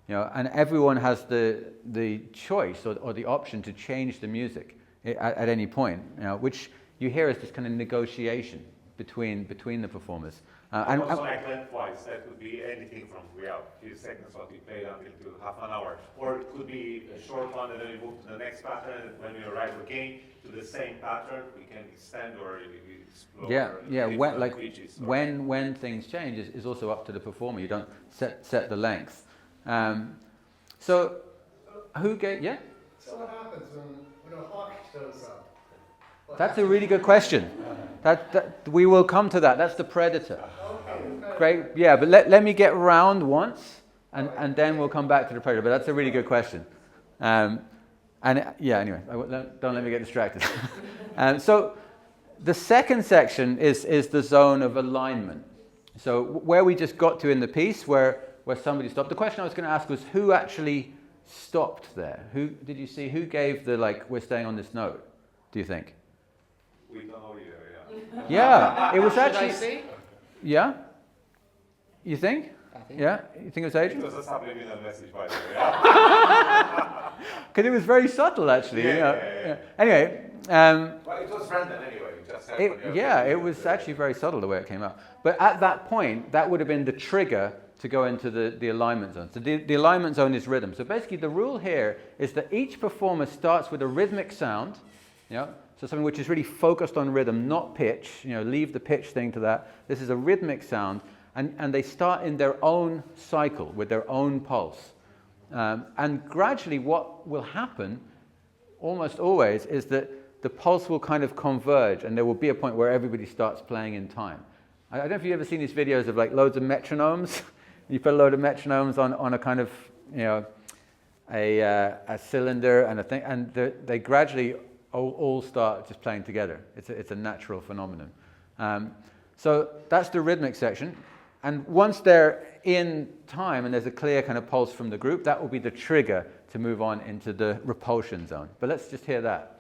And everyone has the choice or the option to change the music at any point. Which you hear as this kind of negotiation between the performers. And also like lengthwise, that could be anything from a few seconds what we played until to half an hour. Or it could be a short one and then we move to the next pattern, and when we arrive again to the same pattern, we can extend or explore. When things change is also up to the performer. You don't set the length. So who gave? Yeah. So what happens when a hawk shows up? That's a really good question. That we will come to that. That's the predator. Okay. Great. Yeah, but let me get round once, and then we'll come back to the predator. But that's a really good question. Anyway, don't let me get distracted. So the second section is the zone of alignment. So where we just got to in the piece, where somebody stopped. The question I was going to ask was who actually stopped there? Who did you see? Who gave the we're staying on this note? Do you think? We don't know either, Yeah, it was actually. Should I say? Yeah. You think? I think. Yeah, you think it was Adrian? It was a subliminal message, by the way. Because it was very subtle, actually. Yeah. Anyway. Well, it was random anyway. It just happened. It was actually very subtle the way it came out. But at that point, that would have been the trigger to go into the alignment zone. So the alignment zone is rhythm. So basically, the rule here is that each performer starts with a rhythmic sound. So something which is really focused on rhythm, not pitch. Leave the pitch thing to that. This is a rhythmic sound, and they start in their own cycle with their own pulse. And gradually, what will happen, almost always, is that the pulse will kind of converge, and there will be a point where everybody starts playing in time. I don't know if you've ever seen these videos of loads of metronomes. You put a load of metronomes on a kind of a cylinder and a thing, and they gradually all start just playing together. It's a natural phenomenon. So that's the rhythmic section. And once they're in time and there's a clear kind of pulse from the group, that will be the trigger to move on into the repulsion zone. But let's just hear that.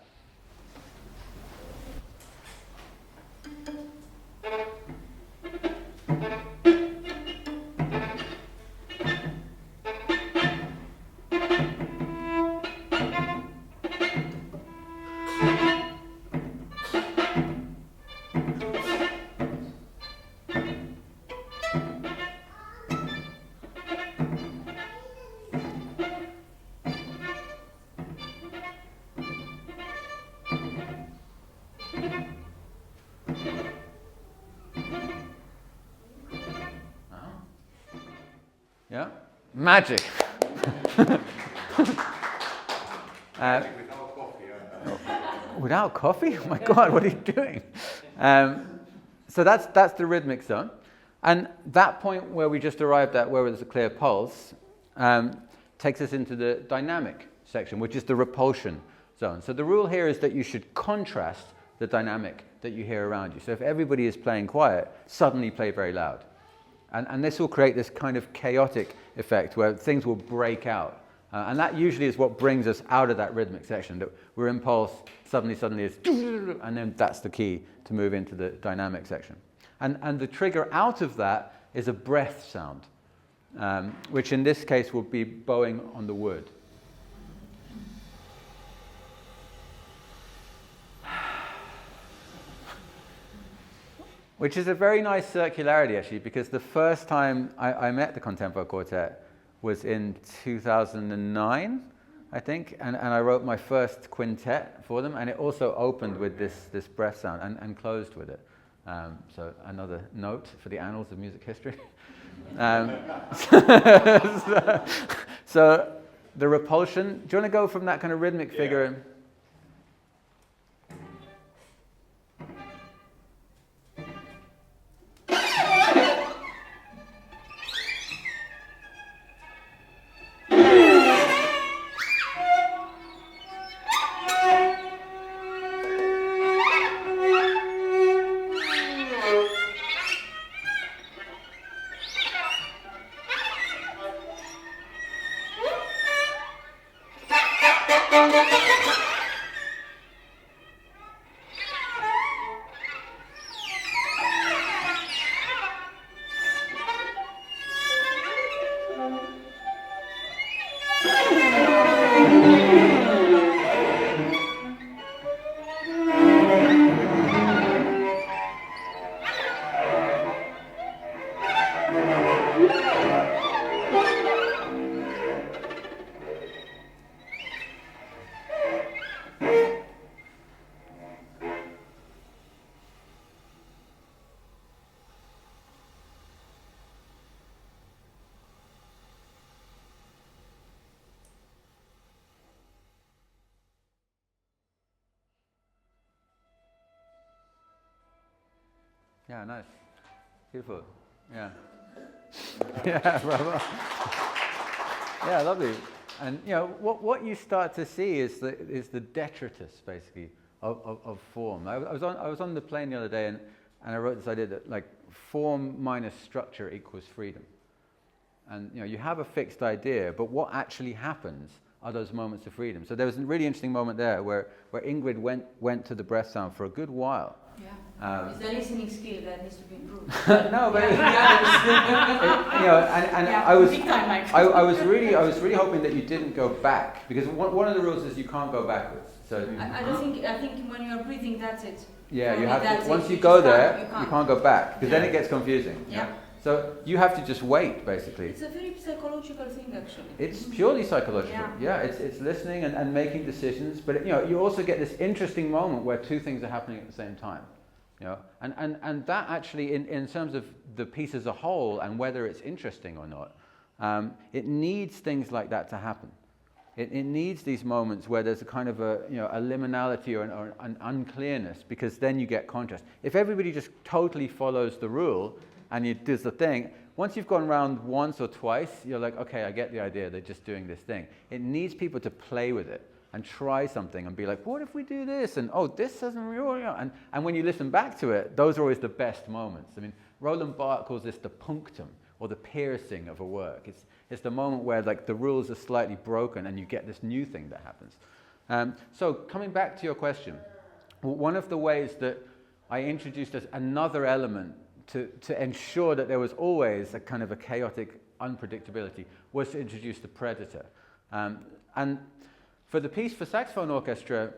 Yeah? Magic. Without coffee. Without coffee? Oh my God, what are you doing? So that's the rhythmic zone. And that point where we just arrived at, where there's a clear pulse, takes us into the dynamic section, which is the repulsion zone. So the rule here is that you should contrast the dynamic that you hear around you. So if everybody is playing quiet, suddenly play very loud. And this will create this kind of chaotic effect where things will break out. And that usually is what brings us out of that rhythmic section, that we're in pulse, suddenly is, and then that's the key to move into the dynamic section. And the trigger out of that is a breath sound, which in this case will be bowing on the wood. Which is a very nice circularity, actually, because the first time I met the ConTempo Quartet was in 2009, I think, and I wrote my first quintet for them, and it also opened with this breath sound and closed with it. So another note for the annals of music history. So the repulsion, do you want to go from that kind of rhythmic figure? Yeah, nice. Beautiful. Yeah. Yeah, bravo. Yeah, lovely. And you know what you start to see is the detritus basically of form. I was on the plane the other day and I wrote this idea that like form minus structure equals freedom. And you know you have a fixed idea, but what actually happens are those moments of freedom. So there was a really interesting moment there where Ingrid went to the breath sound for a good while. Yeah. It's the listening skill that needs to be improved. No, but you know, and yeah, I was really hoping that you didn't go back, because one of the rules is you can't go backwards. So I think when you're breathing, that's it. Yeah, For you me, have that's to. Once it. you go just there, you you can't go back, because then it gets confusing. Yeah. So you have to just wait, basically. It's a very psychological thing, actually. It's purely psychological. Yeah. It's listening and making decisions, but you know you also get this interesting moment where two things are happening at the same time. You know, and that actually, in terms of the piece as a whole and whether it's interesting or not, it needs things like that to happen. It needs these moments where there's a kind of a liminality or an unclearness, because then you get contrast. If everybody just totally follows the rule and you does the thing, once you've gone around once or twice, you're like, okay, I get the idea. They're just doing this thing. It needs people to play with it and try something and be like, what if we do this? And oh, this doesn't really. And when you listen back to it, those are always the best moments. I mean, Roland Barthes calls this the punctum, or the piercing of a work. It's the moment where like the rules are slightly broken and you get this new thing that happens. So coming back to your question, one of the ways that I introduced as another element to ensure that there was always a kind of a chaotic unpredictability was to introduce the predator. And for the piece for saxophone orchestra,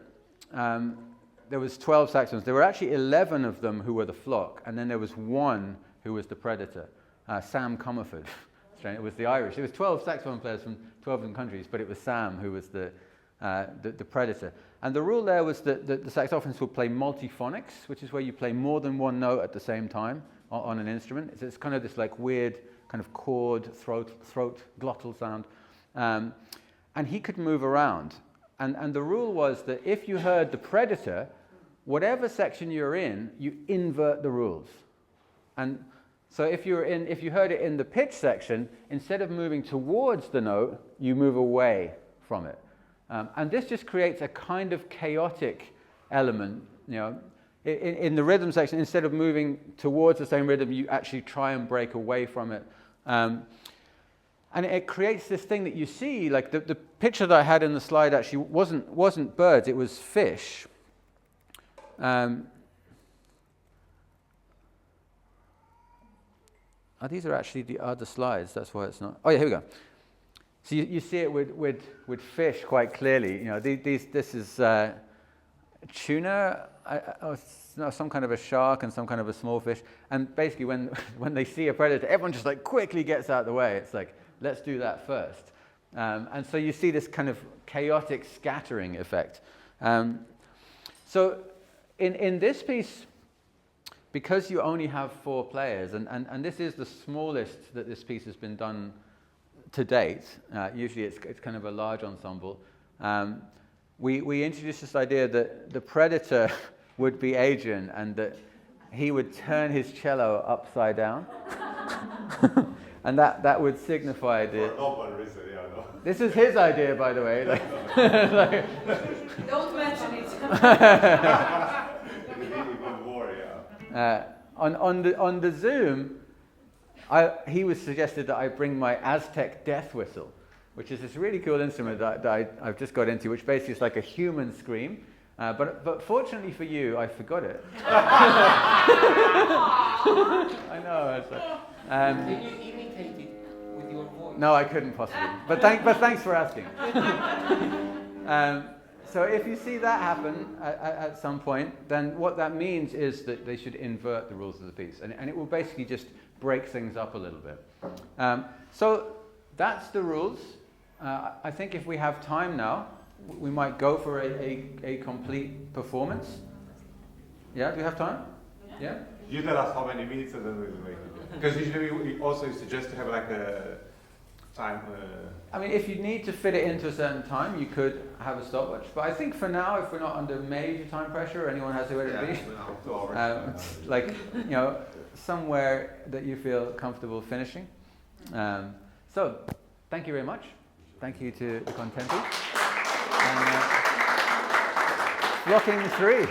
there was 12 saxophones. There were actually 11 of them who were the flock, and then there was one who was the predator, Sam Comerford. It was the Irish. There was 12 saxophone players from 12 different countries, but it was Sam who was the predator. And the rule there was that the saxophonists would play multiphonics, which is where you play more than one note at the same time on an instrument. So it's kind of this like weird kind of chord, throat, glottal sound. And he could move around. And the rule was that if you heard the predator, whatever section you're in, you invert the rules. And so if you heard it in the pitch section, instead of moving towards the note, you move away from it. And this just creates a kind of chaotic element. You know, in the rhythm section, instead of moving towards the same rhythm, you actually try and break away from it. And it creates this thing that you see, like the picture that I had in the slide actually wasn't birds, it was fish. These are actually the other slides, that's why it's not. Oh yeah, here we go. So you see it with fish quite clearly. You know, this is tuna, some kind of a shark and some kind of a small fish. And basically when they see a predator, everyone just like quickly gets out of the way. It's like, let's do that first. And so you see this kind of chaotic scattering effect. So in this piece, because you only have 4 players, and this is the smallest that this piece has been done to date, usually it's kind of a large ensemble, we introduced this idea that the predator would be Adrian and that he would turn his cello upside down. And that would signify the... For no one reason, yeah, no. This is his idea, by the way. Don't mention it. Even more, yeah. On the Zoom, he was suggested that I bring my Aztec death whistle, which is this really cool instrument that I've just got into, which basically is like a human scream. But fortunately for you, I forgot it. I know. Can you imitate it with your voice? No, I couldn't possibly. But thanks for asking. So if you see that happen at some point, then what that means is that they should invert the rules of the piece. And it will basically just break things up a little bit. So that's the rules. I think if we have time now, we might go for a complete performance. Yeah, do we have time? Yeah? You tell us how many minutes and then we'll make it. Because usually we also suggest to have like a time. I mean, if you need to fit it into a certain time, you could have a stopwatch. But I think for now, if we're not under major time pressure, anyone has to where to be. 2 hours. Like, somewhere that you feel comfortable finishing. So, thank you very much. Thank you to the ConTempo. And Flocking 3.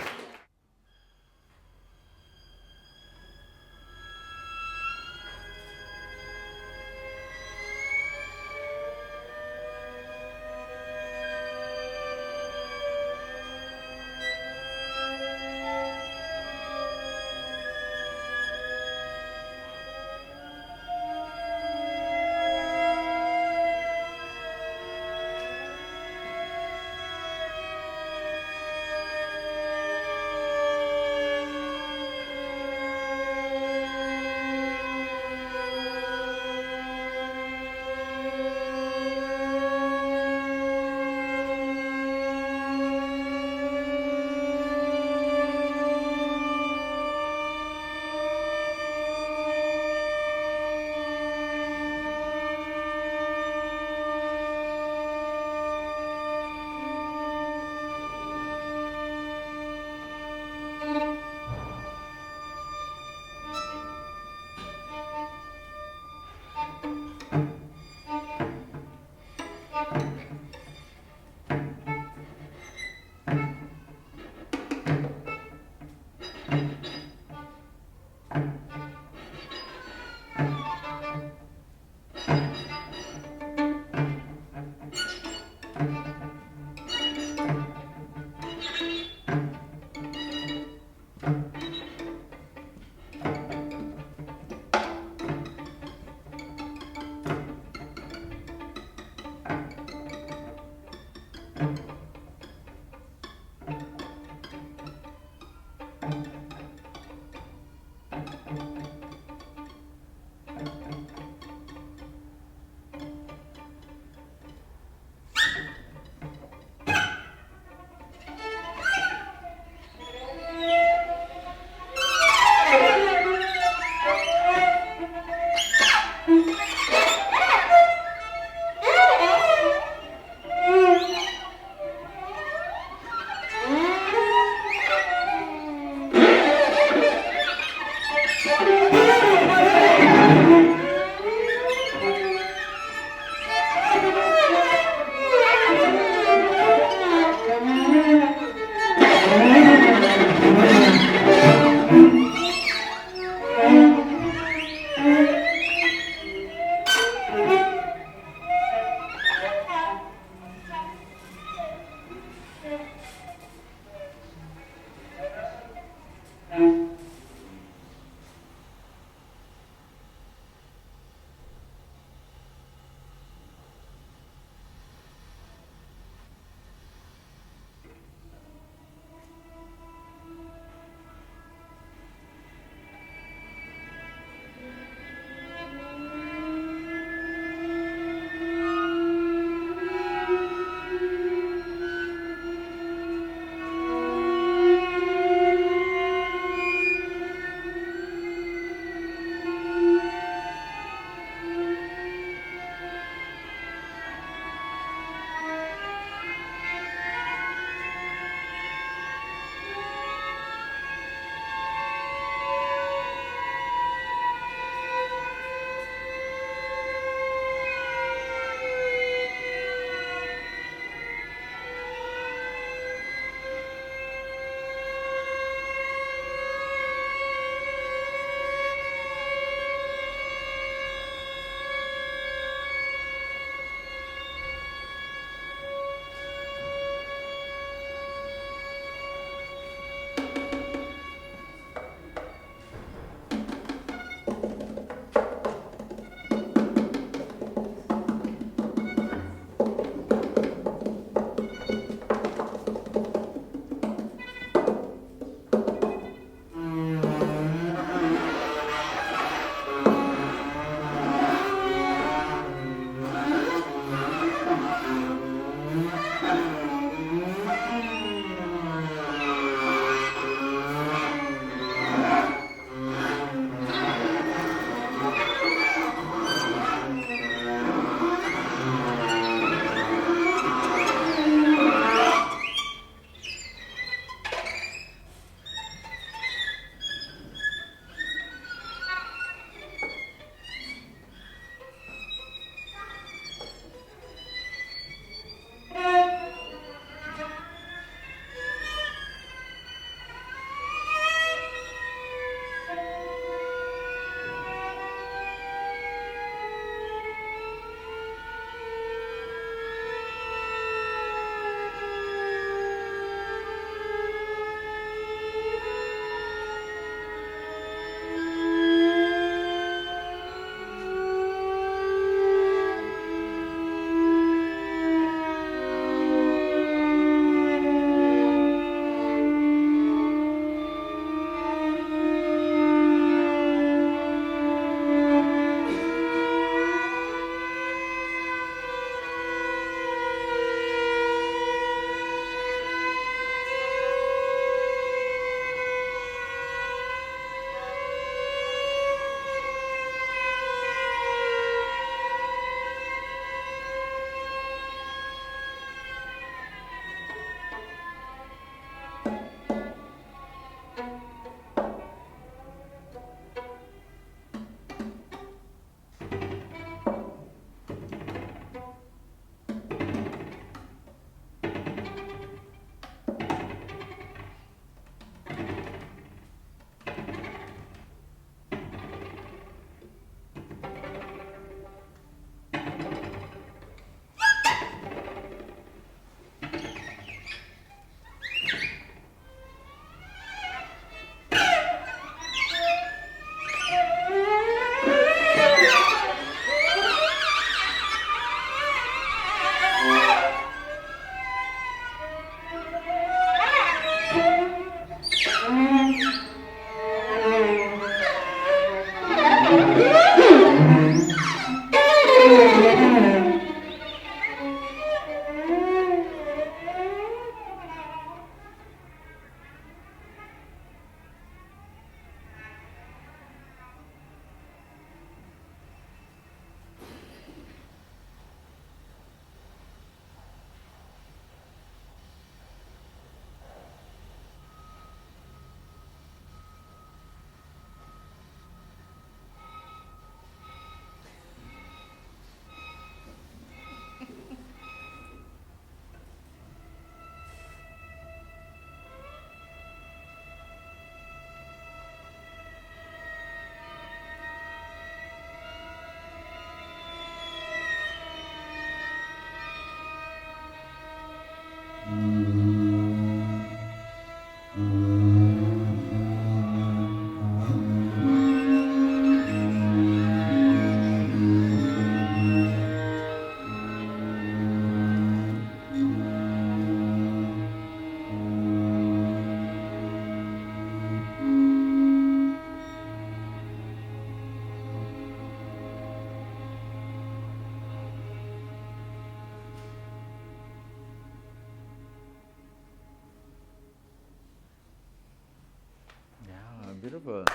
Wonderful.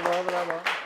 Bravo, bravo.